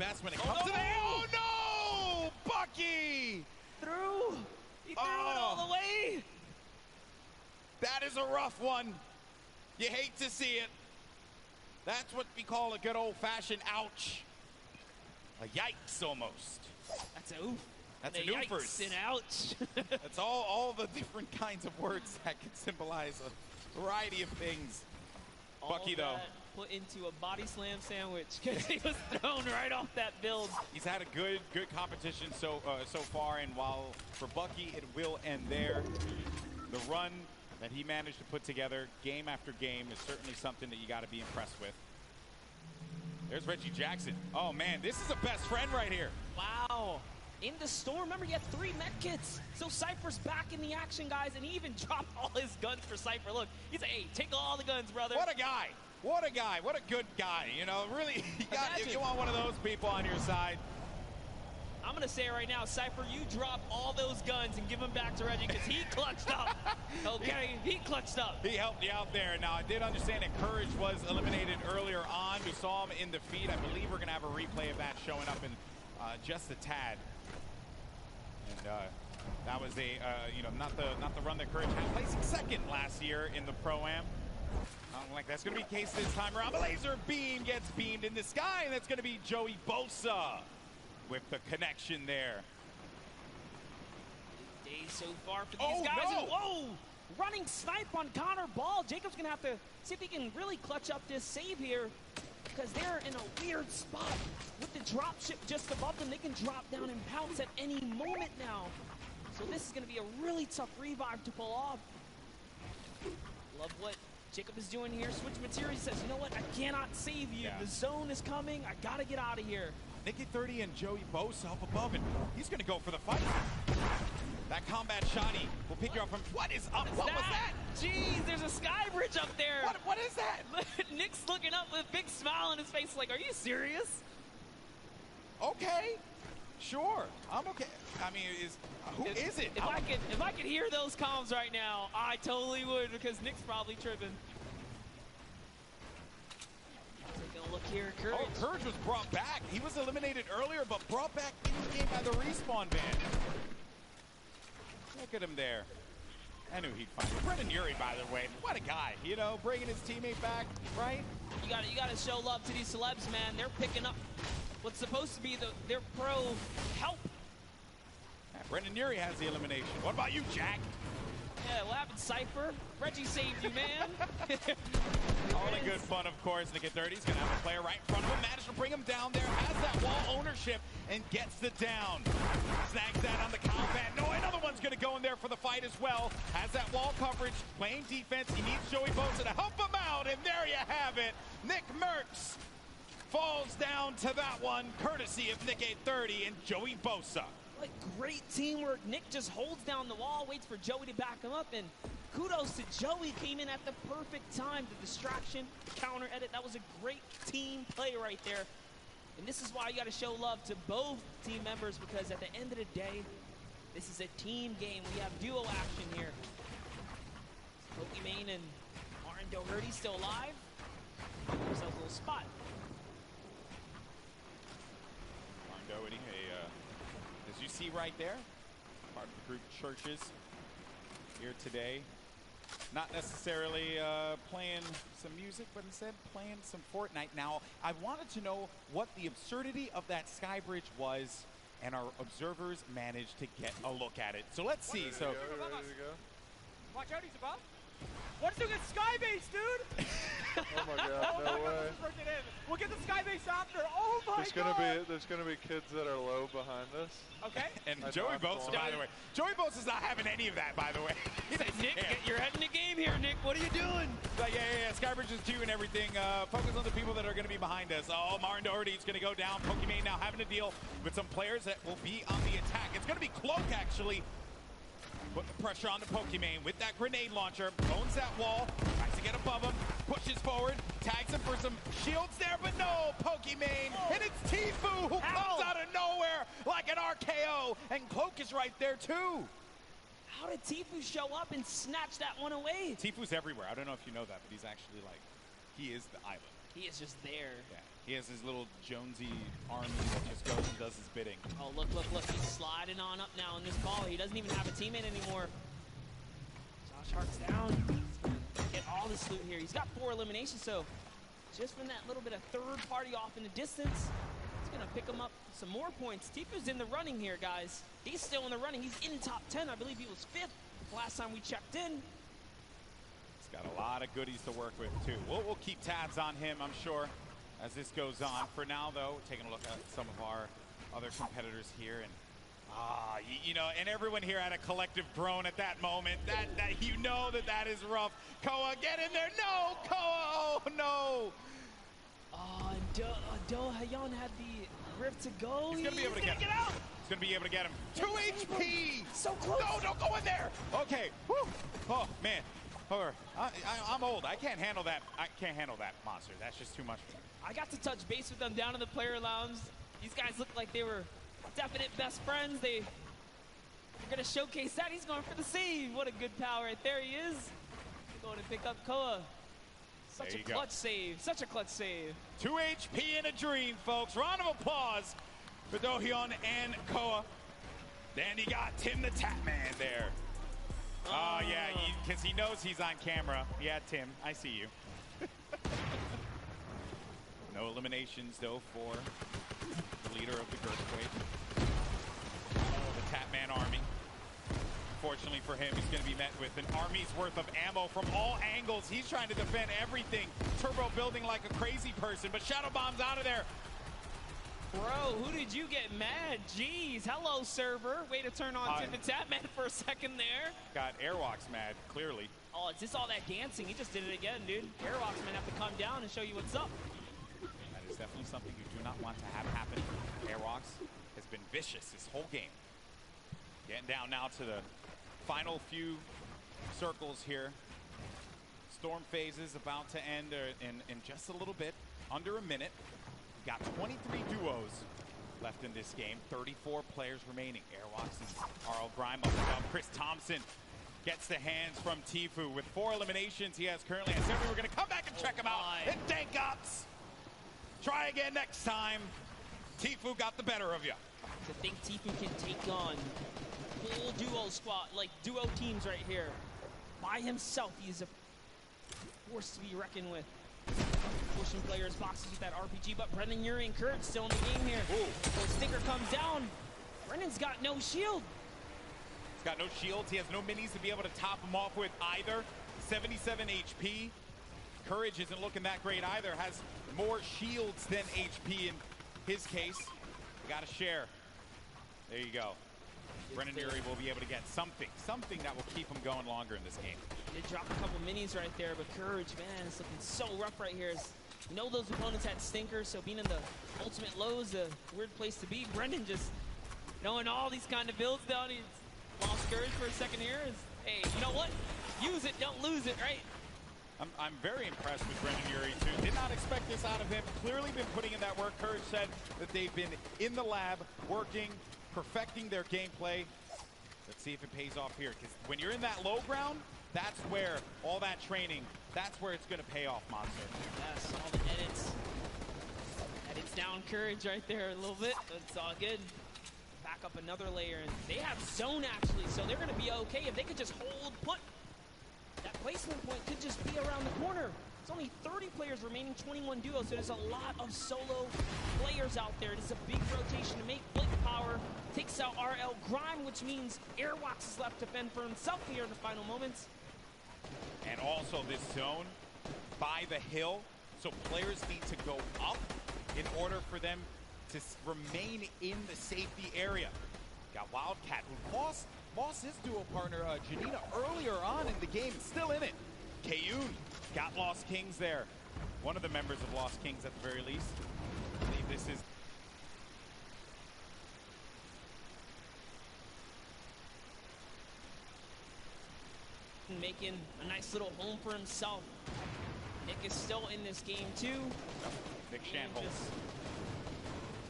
best when it comes to that. Oh, no! Bucky! Through. He threw it all the way. That is a rough one. You hate to see it. That's what we call a good old-fashioned ouch. A yikes, almost. That's a oof. That's a an oofers. Yikes and ouch. That's all the different kinds of words that can symbolize a variety of things. Bucky, though, put into a body slam sandwich because he was thrown right off that build. he's had a good competition so far, and while for Bucky it will end there, the run that he managed to put together game after game is certainly something that you got to be impressed with. There's Reggie Jackson. Oh man, this is a best friend right here. Wow. In the storm, remember he had 3 medkits. So Cypher's back in the action, guys, and he even dropped all his guns for Cypher. Look, he's like, hey, take all the guns, brother. What a guy. What a guy. What a good guy. You know, really, you want one of those people on your side. I'm going to say it right now, Cypher, you drop all those guns and give them back to Reggie because he clutched up. Okay, he clutched up. He helped you out there. Now, I did understand that Courage was eliminated earlier on. We saw him in the feed. I believe we're going to have a replay of that showing up in just a tad. And that was not the run that Courage had, placing second last year in the Pro-Am. I don't like that's going to be the case this time around. The laser beam gets beamed in the sky, and that's going to be Joey Bosa with the connection there. Day so far for these guys. No. And, whoa! Running snipe on Connor Ball. Jacob's going to have to see if he can really clutch up this save here because they're in a weird spot. With the drop ship just above them, they can drop down and pounce at any moment now. So this is going to be a really tough revive to pull off. Love what Jacob is doing here. Switch material. He says, you know what? I cannot save you. Yeah. The zone is coming. I got to get out of here. Nicky 30 and Joey Bosa up above, and he's going to go for the fight. That combat shotty will pick you up from... What is up? What was that? Jeez, there's a sky bridge up there. What is that? Nick's looking up with a big smile on his face like, are you serious? Okay. Sure. I'm okay. I mean, who is it? If I could hear those comms right now, I totally would because Nick's probably tripping. Taking a look here, Courage. Oh, Courage was brought back. He was eliminated earlier, but brought back in the game by the respawn van. Look at him there. I knew he'd find it. Brendan Urie, by the way, what a guy. You know, bringing his teammate back, right? You got to show love to these celebs, man. They're picking up what's supposed to be their pro help. Yeah, Brendan Urie has the elimination. What about you, Jack? Yeah, what happened, Cypher? Reggie saved you, man. All in good fun, of course. Nicky 30's going to have a player right in front of him. Managed to bring him down there. Has that wall ownership and gets the down. Snags that on the combat. No, another one's going to go in there for the fight as well. Has that wall coverage. Playing defense. He needs Joey Bosa to help him out. And there you have it. Nick Merckx falls down to that one, courtesy of Nicky 30 and Joey Bosa. Like great teamwork. Nick just holds down the wall, waits for Joey to back him up, and kudos to Joey, came in at the perfect time. The distraction, the counter edit, that was a great team play right there. And this is why you got to show love to both team members, because at the end of the day, this is a team game. We have duo action here. Pokimane and Martin Doherty still alive. There's a little spot. Martin Doherty, as you see right there, part of the group Churches here today. Not necessarily playing some music, but instead playing some Fortnite. Now, I wanted to know what the absurdity of that sky bridge was, and our observers managed to get a look at it. So let's see. So, watch out, he's above. What's doing a sky base, dude? Oh my God, no way. We'll get the sky base after. Oh my God. There's gonna be kids that are low behind us. Okay. And Joey Bosa, by the way. Joey Bosa's not having any of that, by the way. Nick, you're heading the game here, Nick. What are you doing? Like, yeah. Skybridge is 2 and everything. Focus on the people that are going to be behind us. Oh, Martin Doherty is going to go down. Pokimane now having to deal with some players that will be on the attack. It's going to be Cloak, actually. Put the pressure on the Pokimane with that grenade launcher. Owns that wall. Tries to get above him. Pushes forward. Tags him for some shields there, but no, Pokimane. And it's Tfue who comes out of nowhere like an RKO. And Cloak is right there, too. How did Tfue show up and snatch that one away? Tfue's everywhere. I don't know if you know that, but he's actually like, he is the island. He is just there. Yeah. He has his little Jonesy army that just goes and does his bidding. Oh, look. He's sliding on up now in this ball. He doesn't even have a teammate anymore. Josh Hart's down. Get all this loot here. He's got 4 eliminations, so just from that little bit of third party off in the distance, it's going to pick him up some more points. Tifu's in the running here, guys. He's still in the running. He's in top 10. I believe he was 5th last time we checked in. He's got a lot of goodies to work with, too. We'll keep tabs on him, I'm sure, as this goes on. For now, though, taking a look at some of our other competitors here, and you know, and everyone here had a collective groan at that moment. That you know that is rough. Koa, get in there! No, Koa! Oh no! Oh, and Do Hayon had the grip to go. He's gonna be able to get him. Out. He's gonna be able to get him. 2 HP! So close! No, don't go in there! Okay. Woo. Oh man. I'm old. I can't handle that. I can't handle that monster. That's just too much for me. I got to touch base with them down in the player lounge. These guys look like they were definite best friends. They're gonna showcase that. He's going for the save. What a good pal right there he is. Going to pick up Koa. Such a clutch save. Such a clutch save. 2 HP in a dream, folks. Round of applause for Do-hyeon and Koa. Then you got Tim the Tatman there. Oh, yeah, because he knows he's on camera. Yeah, Tim, I see you. No eliminations, though, for the leader of the Girthquake. The Tatman army. Fortunately for him, he's going to be met with an army's worth of ammo from all angles. He's trying to defend everything. Turbo building like a crazy person, but Shadow Bomb's out of there. Bro, who did you get mad? Jeez, hello, server. Way to turn on Tim the Tatman for a second there. Got Airwalks mad, clearly. Oh, it's just all that dancing. He just did it again, dude. Airwalks might have to come down and show you what's up. That is definitely something you do not want to have happen. Airwalks has been vicious this whole game. Getting down now to the final few circles here. Storm phase is about to end in just a little bit, under a minute. We got 23 duos left in this game, 34 players remaining. Airwalks and RL Grime up and down. Chris Thompson gets the hands from Tfue with 4 eliminations he has currently. I said we were going to come back and check him out. And Dank Ops. Try again next time. Tfue got the better of you. To think Tfue can take on full duo squad, like duo teams right here. By himself, he's a force to be reckoned with. Pushing players' boxes with that RPG, but Brendan Urie and Courage still in the game here. So Stinker comes down. Brendan's got no shield. He's got no shields. He has no minis to be able to top him off with either. 77 HP. Courage isn't looking that great either. Has more shields than HP in his case. We got to share. There you go. Brendan Urie will be able to get something that will keep him going longer in this game. They dropped a couple minis right there, but Courage, man, it's looking so rough right here. You know those opponents had stinkers, so being in the ultimate low is a weird place to be. Brendan just knowing all these kind of builds down, he's lost Courage for a second here. Hey, you know what? Use it, don't lose it, right? I'm very impressed with Brendan Urie, too. Did not expect this out of him. Clearly been putting in that work. Courage said that they've been in the lab, working, perfecting their gameplay. Let's see if it pays off here, because when you're in that low ground, that's where all that training, that's where it's going to pay off, Monster. Yes, all the edits. Edits down Courage right there a little bit, but it's all good. Back up another layer, and they have zone, actually, so they're going to be okay if they could just hold put. That placement point could just be around the corner. It's only 30 players remaining, 21 duos, so there's a lot of solo players out there. It is a big rotation to make. Blink Power takes out RL Grime, which means Airwalks is left to fend for himself here in the final moments. And also this zone by the hill, so players need to go up in order for them to remain in the safety area. Got Wildcat, who lost his duo partner, Janina, earlier on in the game, still in it. Kayun got Lost Kings there. One of the members of Lost Kings at the very least. I believe this is... Making a nice little home for himself. Nick is still in this game too. Nick Shanholz.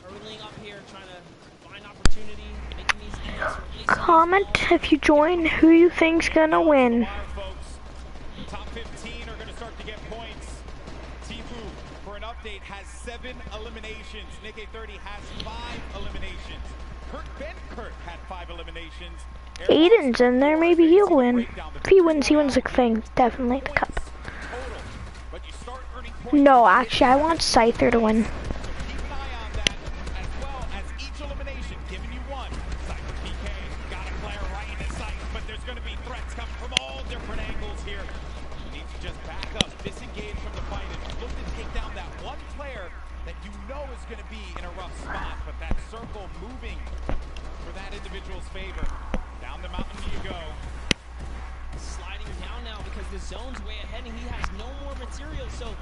Hurling up here, trying to find opportunity, making these comment if you join who you think's gonna win. Top 15 are going to start to get points. Tfue for an up update has 7 eliminations. Nick A30 has 5 eliminations. Kurt Benkert had 5 eliminations. Aiden's in there, maybe he'll win. If he wins the thing, definitely the cup. No, actually, I want Scyther to win. Keep an eye on that, as well as each elimination giving you one. Scyther PK got a player right in his sight, but there's going to be threats coming from all different angles here. You need to just back up, disengage from the fight, and look to take down that one player that you know is going to be in a rough spot, but that circle moving for that individual's favor. Down the mountain you go. Sliding down now because the zone's way ahead and he has no more material. So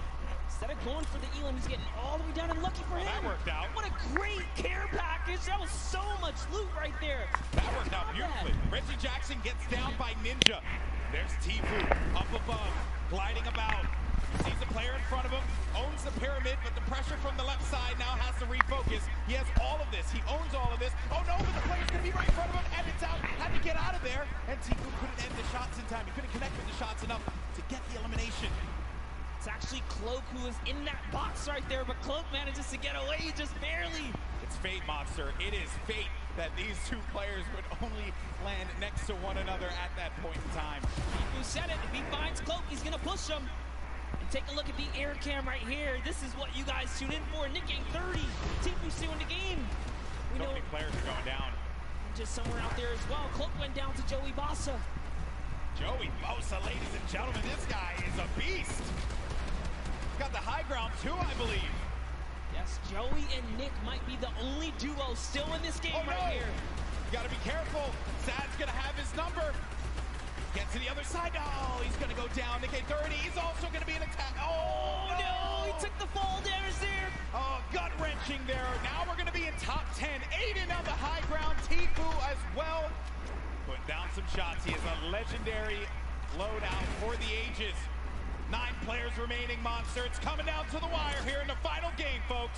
instead of going for the Elam, he's getting all the way down, and lucky for him. That worked out. What a great care package. That was so much loot right there. That worked out beautifully. Reggie Jackson gets down by Ninja. There's Tfue up above, gliding about. He sees a player in front of him, owns the pyramid, but the pressure from the left side now has to refocus. He has all of this. He owns all of this. Oh no, but the player's going to be right in front of him, and it's out. Had to get out of there, and Tfue couldn't end the shots in time. He couldn't connect with the shots enough to get the elimination. It's actually Cloak who is in that box right there, but Cloak manages to get away just barely. It's fate, Monster. It is fate that these two players would only land next to one another at that point in time. Tfue said it. If he finds Cloak, he's going to push him. And take a look at the air cam right here. This is what you guys tune in for. Nick A30. Tfue still in the game. We So know many players are going down. just somewhere out there as well. Cloak went down to Joey Bossa. Joey Bosa, ladies and gentlemen, this guy is a beast. Got the high ground too, I believe. Yes, Joey and Nick might be the only duo still in this game right here. You gotta be careful. Sad's gonna have his number. Get to the other side. Oh, he's gonna go down. Nick A30, he's also gonna be an attack. Oh, no, he took the fall damage there. Oh, gut-wrenching there. Now we're gonna be in top 10. Aiden on the high ground. Tfue as well. Putting down some shots. He is a legendary loadout for the ages. 9 players remaining, Monster. It's coming down to the wire here in the final game, folks.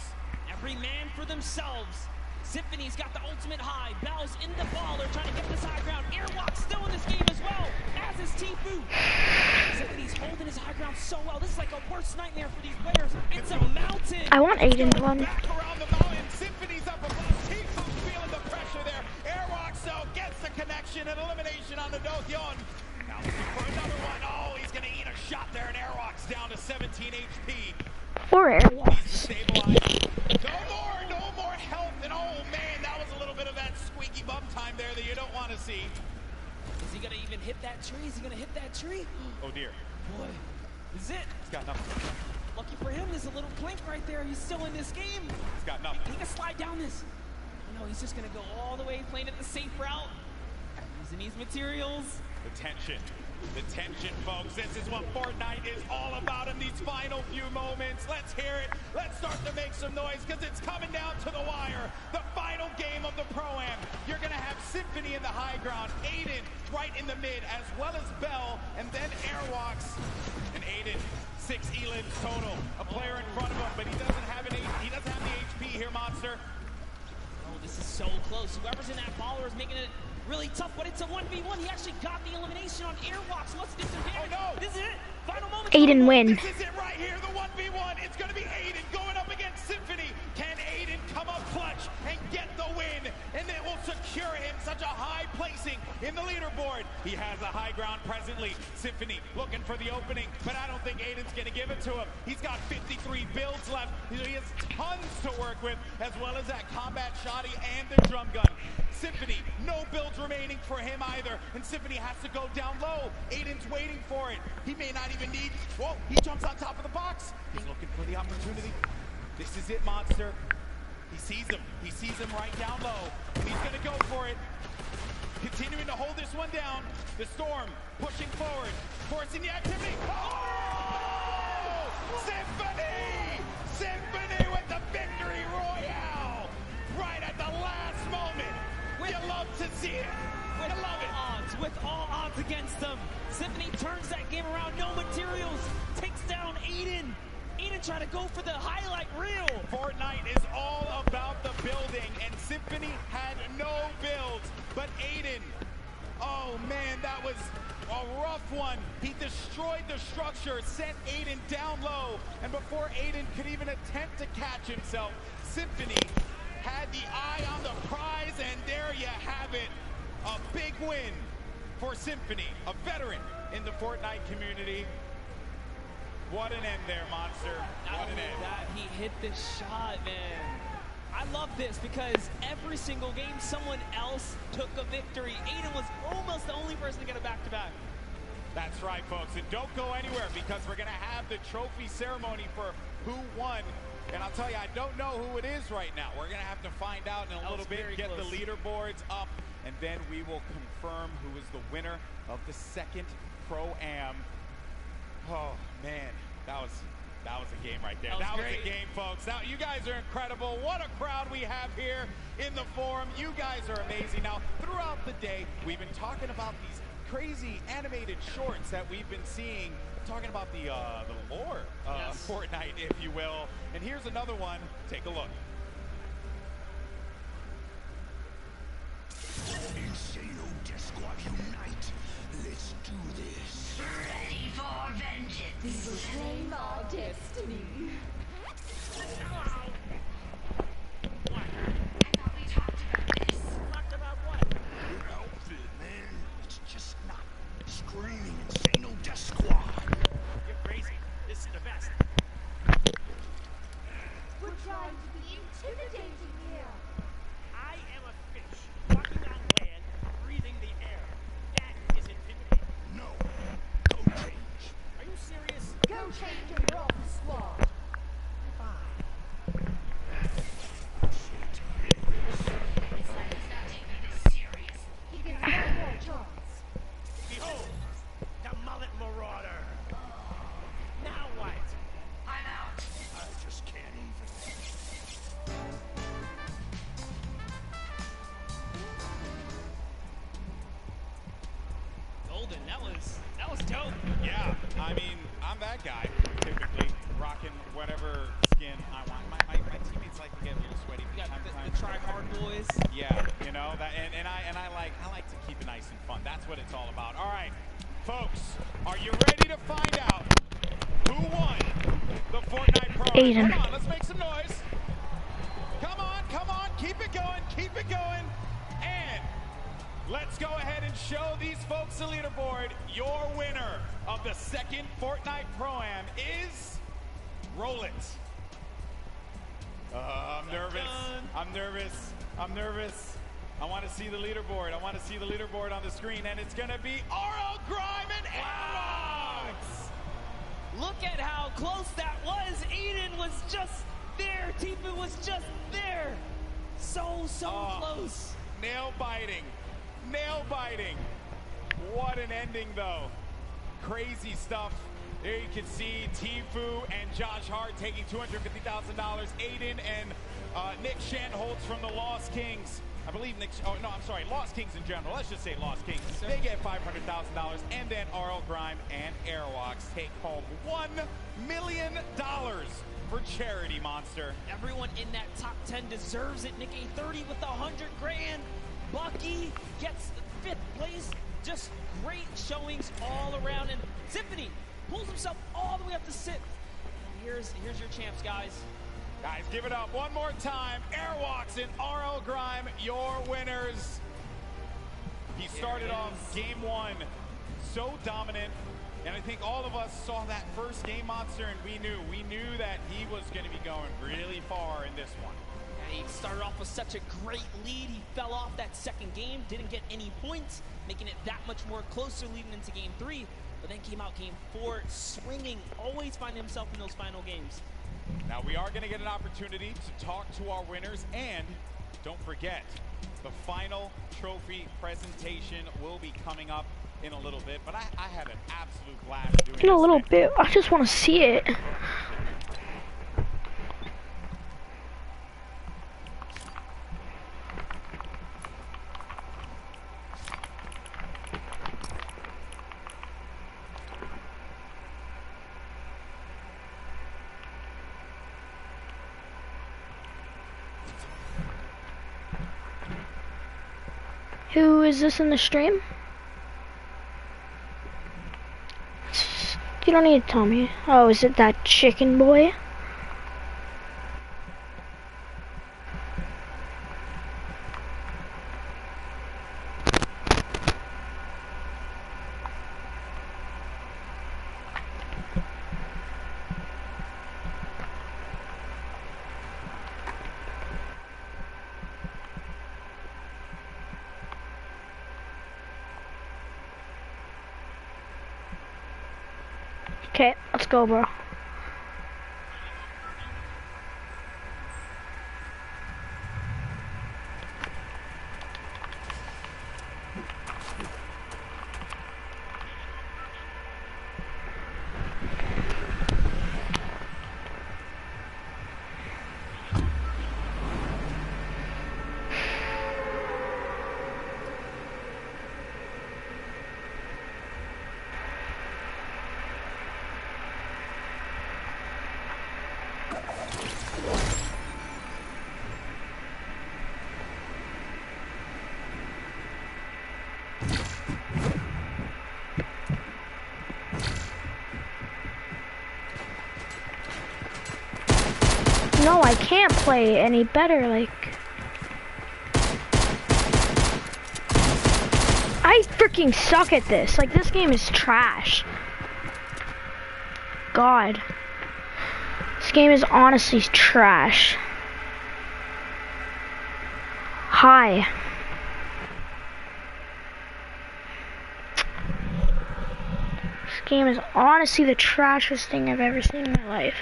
Every man for themselves. Symphony's got the ultimate high. Bell's in the ball. They're trying to get this high ground. Airwalk's still in this game as well, as is Tfue. Symphony's holding his high ground so well. This is like a worst nightmare for these players. It's a mountain. I want Aiden to run. Back around the mountain. Symphony's up above. Tfue's feeling the pressure there. Airwalk so gets the connection and elimination on the Dohyeon. Now looking for another one. Oh, he's going to eat a shot there, and Airwalk's down to 17 HP. Or Airwalks. No more health, and oh man, that was a little bit of that squeaky bum time there that you don't want to see. Is he going to even hit that tree? Is he going to hit that tree? Oh dear. Boy, this is it. He's got nothing. Lucky for him, there's a little blink right there. He's still in this game. He's got nothing. He can slide down this. No, he's just going to go all the way, playing it the safe route. Using these materials. The tension, folks. This is what Fortnite is all about in these final few moments. Let's hear it. Let's start to make some noise because it's coming down to the wire. The final game of the Pro-Am. You're going to have Symphony in the high ground, Aiden right in the mid, as well as Bell, and then Airwalks. And Aiden, 6 elims total. A player in front of him, but he doesn't have the HP here, Monster. Oh, this is so close. Whoever's in that baller is making it really tough, but it's a 1v1. He actually got the elimination on Airwalks. What's the disadvantage? Oh no! This is it. Final moment. Aiden win. This is it right here, the 1v1. It's going to be Aiden going up against Symphony. Can Aiden come up clutch and get the win? And it will secure him such a high placing in the leaderboard. He has a high ground presently. Symphony looking for the opening, but I don't think Aiden's going to give it to him. He's got 53 builds left. He has tons to work with, as well as that combat shoddy and the drum gun. Symphony, no builds remaining for him either, and Symphony has to go down low. Aiden's waiting for it. He may not even need, whoa, he jumps on top of the box. He's looking for the opportunity. This is it, Monster. He sees him right down low, and he's gonna go for it. Continuing to hold this one down. The Storm pushing forward, forcing the activity. Oh! Symphony! Symphony with the victory royale! Right at the last moment. You love to see it. With all odds against them, Symphony turns that game around. No materials, takes down Aiden. Aiden trying to go for the highlight reel. Fortnite is all about the building, and Symphony had no builds, but Aiden, Oh man, that was a rough one. He destroyed the structure, sent Aiden down low, and before Aiden could even attempt to catch himself, Symphony had the eye on the prize, and there you have it. A big win for Symphony, a veteran in the Fortnite community. What an end there, Monster. What an end. That he hit this shot, man. I love this because every single game someone else took a victory. Aiden was almost the only person to get a back-to-back. That's right, folks, and don't go anywhere because we're gonna have the trophy ceremony for who won. And I'll tell you, I don't know who it is right now. We're gonna have to find out in a little bit, get the leaderboards up, and then we will confirm who is the winner of the second Pro-Am. Oh man, that was a game right there. That was a game, folks. Now, you guys are incredible. What a crowd we have here in the forum. You guys are amazing. Now, throughout the day, we've been talking about these crazy animated shorts that we've been seeing, talking about the lore of Fortnite, if you will. And here's another one. Take a look. Insano Death Squad unite. Let's do this. Ready for vengeance. We will claim our destiny. I thought we talked about this. Talked about what? Your outfit, man. It's just not screaming Insano Death Squad. You're crazy. This is the best. We're trying to be intimidating here. I am a fish walking on land, breathing the air. That is intimidating. No. Go change. Are you serious? Go change and roll the squad. Behold, the mullet marauder. Now what? I'm out. I just can't even. Golden, that was dope. Yeah, I mean, I'm that guy, typically, rocking whatever skin I want. My teammates like to get a little sweaty from time to time. The try-hard boys. Yeah, you know, that, and I like to keep it nice and fun. That's what it's all about. All right, folks, are you ready to find out who won the Fortnite Pro? Aiden. Come on, let's make some noise. Come on, keep it going, and let's go ahead and show these folks the leaderboard. Your winner of the second Fortnite Pro-Am is... Roll it. I'm nervous. I want to see the leaderboard. On the screen, and it's going to be RL Grime and Aerox. Look at how close that was. Aiden was just there. Tifa was just there. So close. Nail biting. What an ending, though. Crazy stuff. There you can see Tfue and Josh Hart taking $250,000. Aiden and Nick Shanholtz from the Lost Kings. I believe Lost Kings in general. Let's just say Lost Kings. They get $500,000. And then RL Grime and Aerox take home $1 million for charity, Monster. Everyone in that top 10 deserves it. Nick A30 with $100 grand. Bucky gets 5th place. Just great showings all around. And Symphony pulls himself all the way up to 6th. Here's your champs, guys. Guys, give it up one more time. Airwalks and RL Grime, your winners. He started off game 1 so dominant, and I think all of us saw that first game, Monster, and we knew that he was going to be going really far in this one. He started off with such a great lead. He fell off that second game, didn't get any points, making it that much more closer leading into game 3. But then came out game 4, swinging, always finding himself in those final games. Now we are going to get an opportunity to talk to our winners, and don't forget, the final trophy presentation will be coming up in a little bit. But I had an absolute blast doing this. In a little bit. I just want to see it. Who is this in the stream? You don't need to tell me. Oh, is it that chicken boy? Okay, let's go, bro. No, I can't play any better, like... I freaking suck at this. Like, this game is trash. God. This game is honestly trash. Hi. This game is honestly the trashiest thing I've ever seen in my life.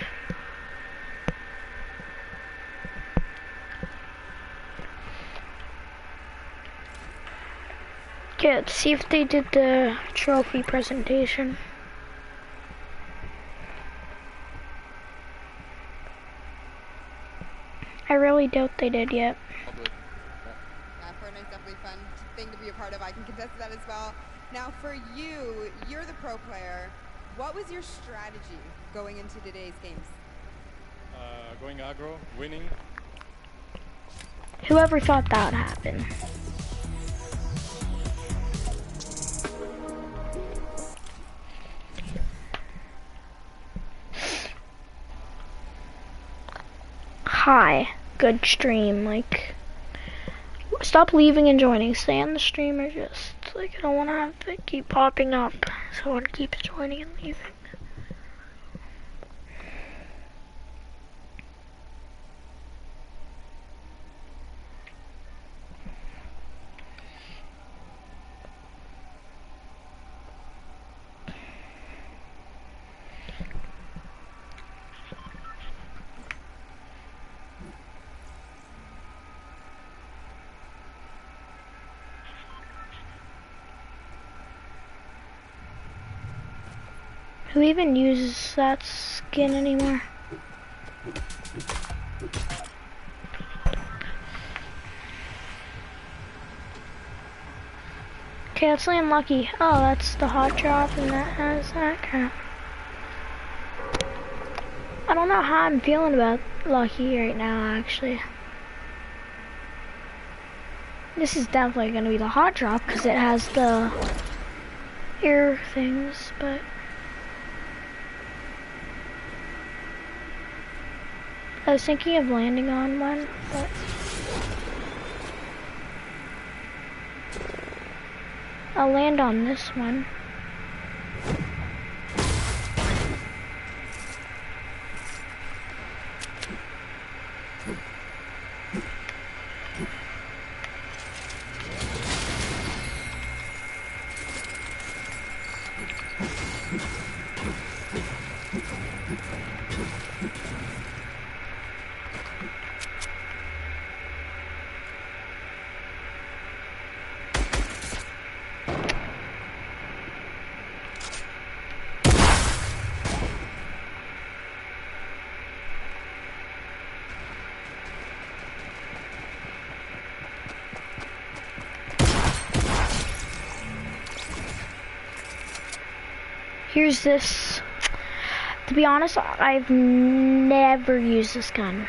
Okay, let's see if they did the trophy presentation. I really doubt they did yet. Yeah, Fortnite's definitely a fun thing to be a part of. I can contest that as well. Now for you, you're the pro player. What was your strategy going into today's games? Going aggro, winning. Whoever thought that would happen? Hi, good stream, like, stop leaving and joining, stay on the stream or just, like, I don't want to have it keep popping up, so I want to keep joining and leaving. Who even uses that skin anymore? Okay, let's land lucky. Oh, that's the hot drop and that has that crap. I don't know how I'm feeling about lucky right now, actually. This is definitely gonna be the hot drop because it has the air things, but I was thinking of landing on one, but I'll land on this one. Here's this. To be honest, I've never used this gun.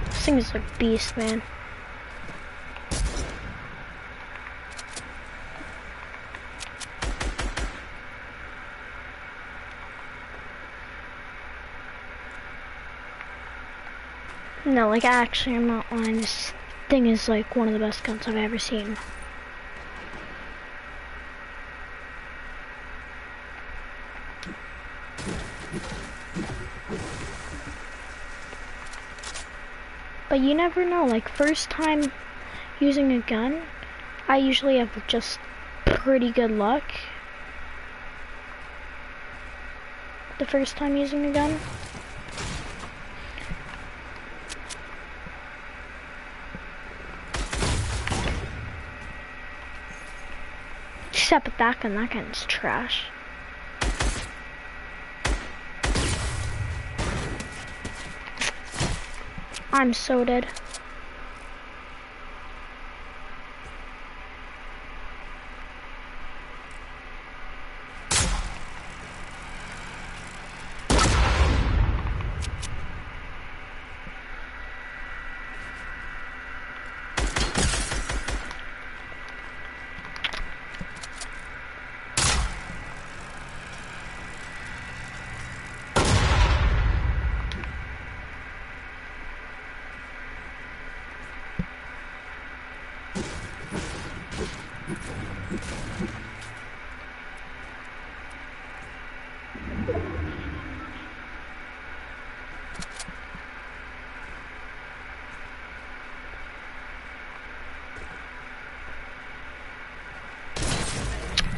This thing is a beast, man. No, like actually I'm not lying, this thing is like one of the best guns I've ever seen. But you never know, like first time using a gun, I usually have just pretty good luck. The first time using a gun. Except with that gun's trash. I'm so dead.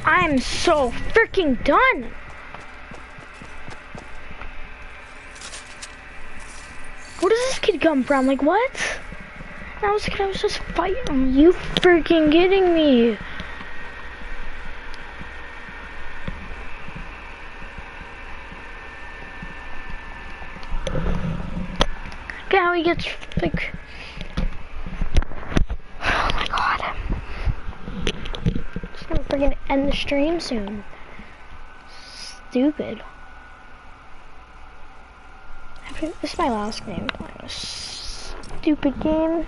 I'm so freaking done. Where does this kid come from? Like what? I was just fighting. You freaking kidding me? Look at how he gets like. Oh my god. Just gonna freaking end the stream soon. Stupid. This is my last game playing this stupid game.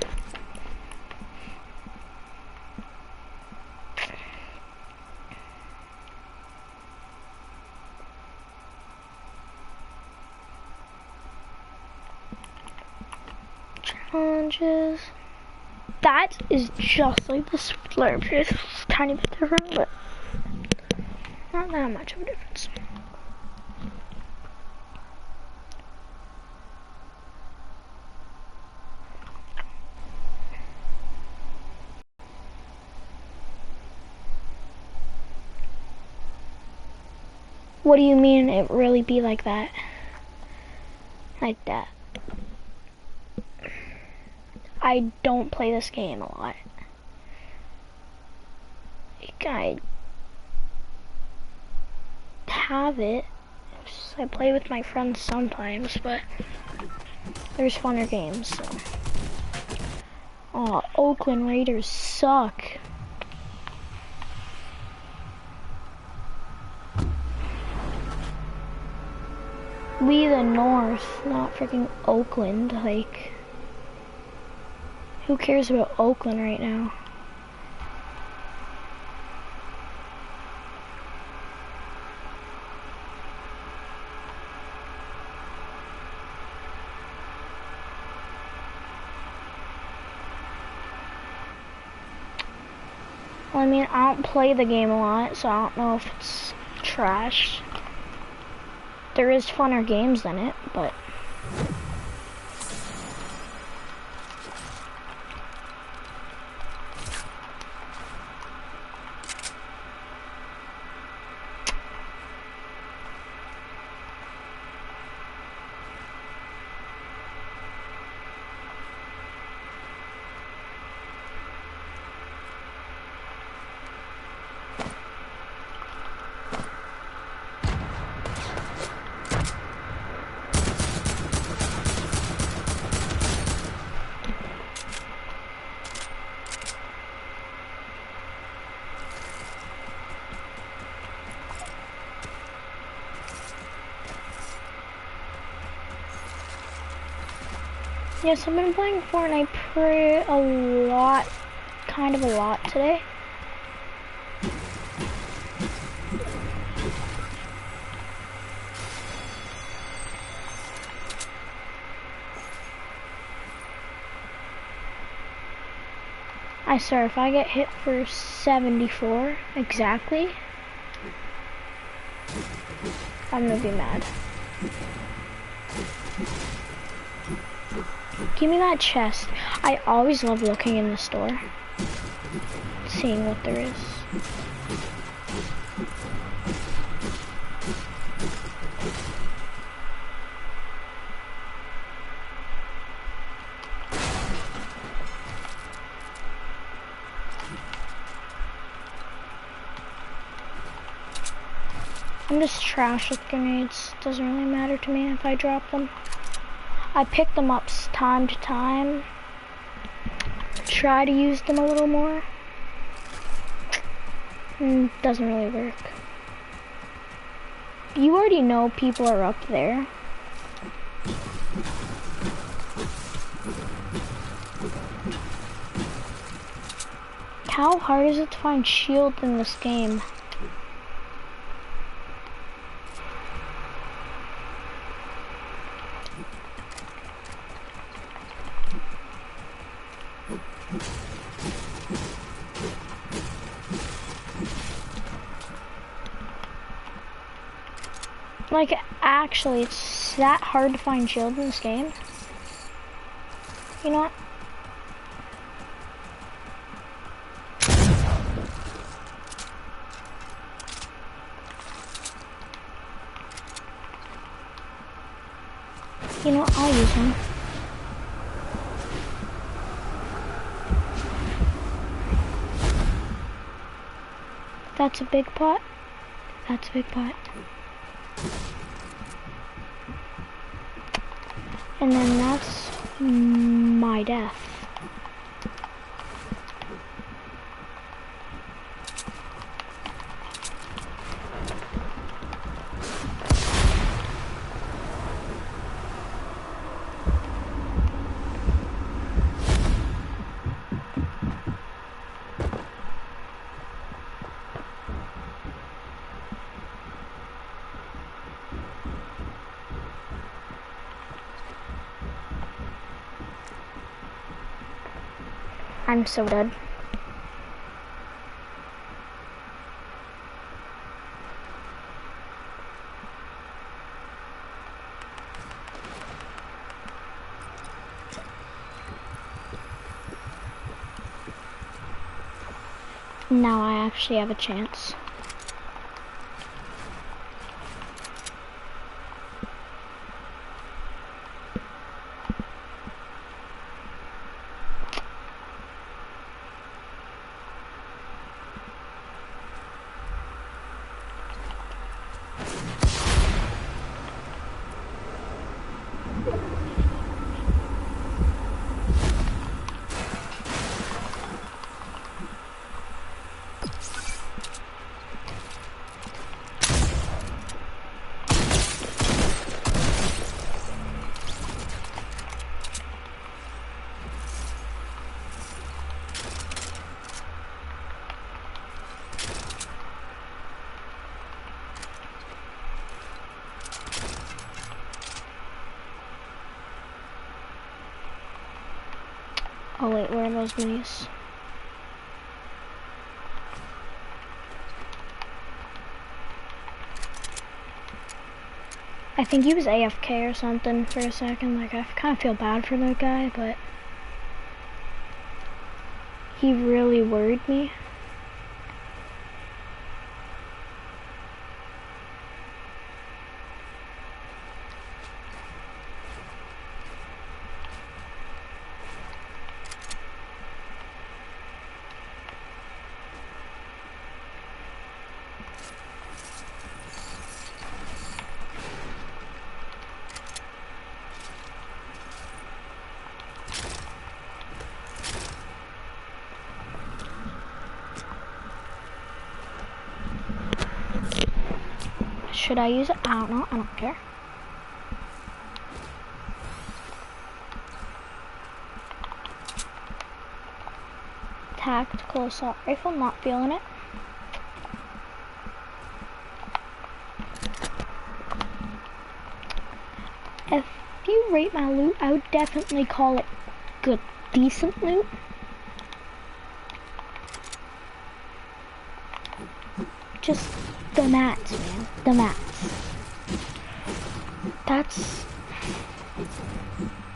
Challenges. That is just like the Slurp. It's a tiny bit different, but not that much of a difference. What do you mean it really be like that? Like that. I don't play this game a lot. Like, I have it. I play with my friends sometimes, but there's funner games, so. Aw, Oakland Raiders suck. We the North, not freaking Oakland, like. Who cares about Oakland right now? Well, I mean, I don't play the game a lot, so I don't know if it's trash. There is funner games than it, but... Yes, I've been playing Fortnite kind of a lot today. I swear, if I get hit for 74 exactly, I'm gonna be mad. Give me that chest. I always love looking in the store, seeing what there is. I'm just trash with grenades. Doesn't really matter to me if I drop them. I pick them up time to time. Try to use them a little more. Doesn't really work. You already know people are up there. How hard is it to find shields in this game? Like, actually, it's that hard to find shields in this game? You know what? You know what? I'll use them. That's a big pot. That's a big pot. And then that's my death. I'm so dead. Now I actually have a chance. Oh wait, where are those minis? I think he was AFK or something for a second. Like, I kind of feel bad for that guy, but he really worried me. Should I use it? I don't know. I don't care. tactical assault rifle, not feeling it. If you rate my loot, I would definitely call it good, decent loot. Just the mats, man, the mats. That's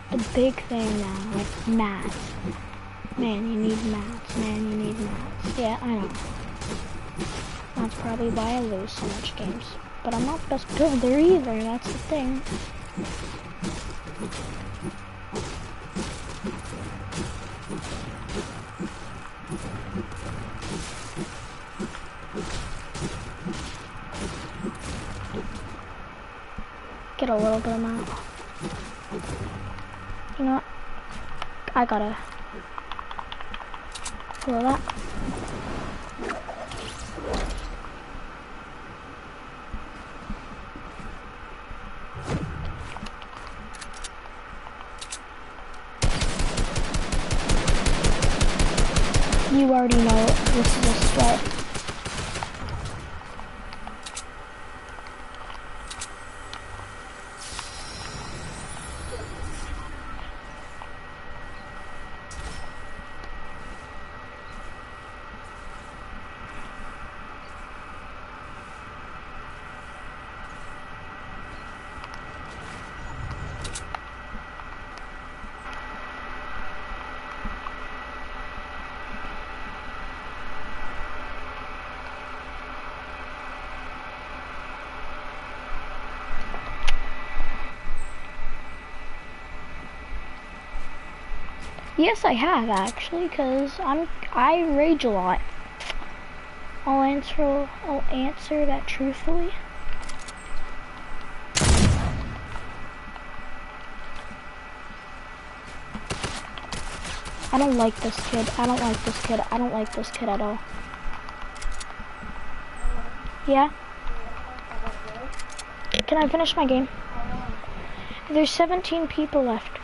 the big thing now, like mats. Man, you need mats, man, you need mats. Yeah, I know. That's probably why I lose so much games. But I'm not the best builder either, that's the thing. Get a little bit of amount. You know what? I gotta pull that. You already know this is a sweat. Yes, I have actually, cause I rage a lot. I'll answer that truthfully. I don't like this kid. I don't like this kid. I don't like this kid at all. Yeah? Can I finish my game? There's 17 people left.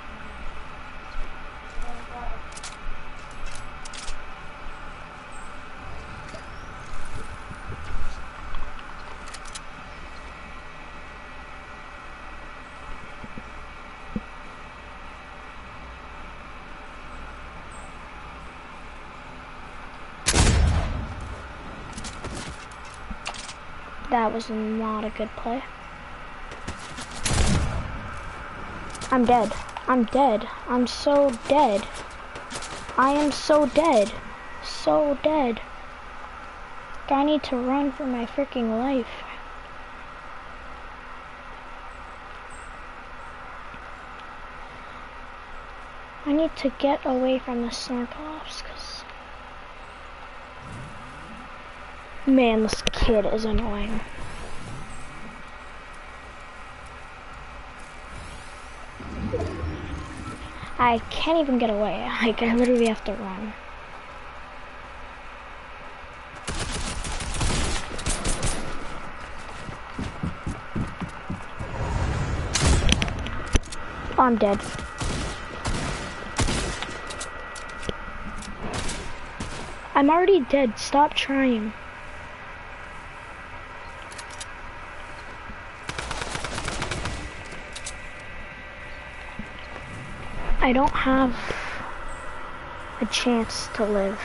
That was not a good play. I'm dead. I'm dead. I'm so dead. I am so dead. So dead. I need to run for my freaking life. I need to get away from the Snarkoffs, cause man, this kid is annoying. I can't even get away. Like, I literally have to run. Oh, I'm dead. I'm already dead. Stop trying. I don't have a chance to live.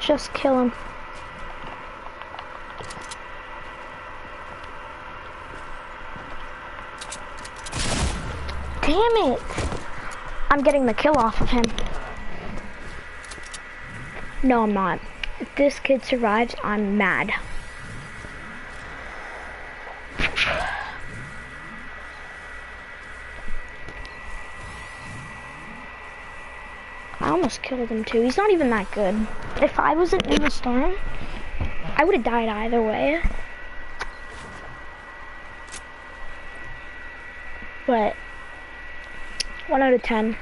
Just kill him. Damn it! I'm getting the kill off of him. No, I'm not. If this kid survives, I'm mad. I almost killed him too. He's not even that good. If I wasn't in the storm, I would have died either way. but 1 out of 10.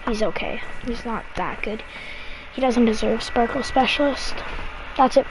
He's okay. He's not that good. He doesn't deserve Sparkle Specialist. That's it.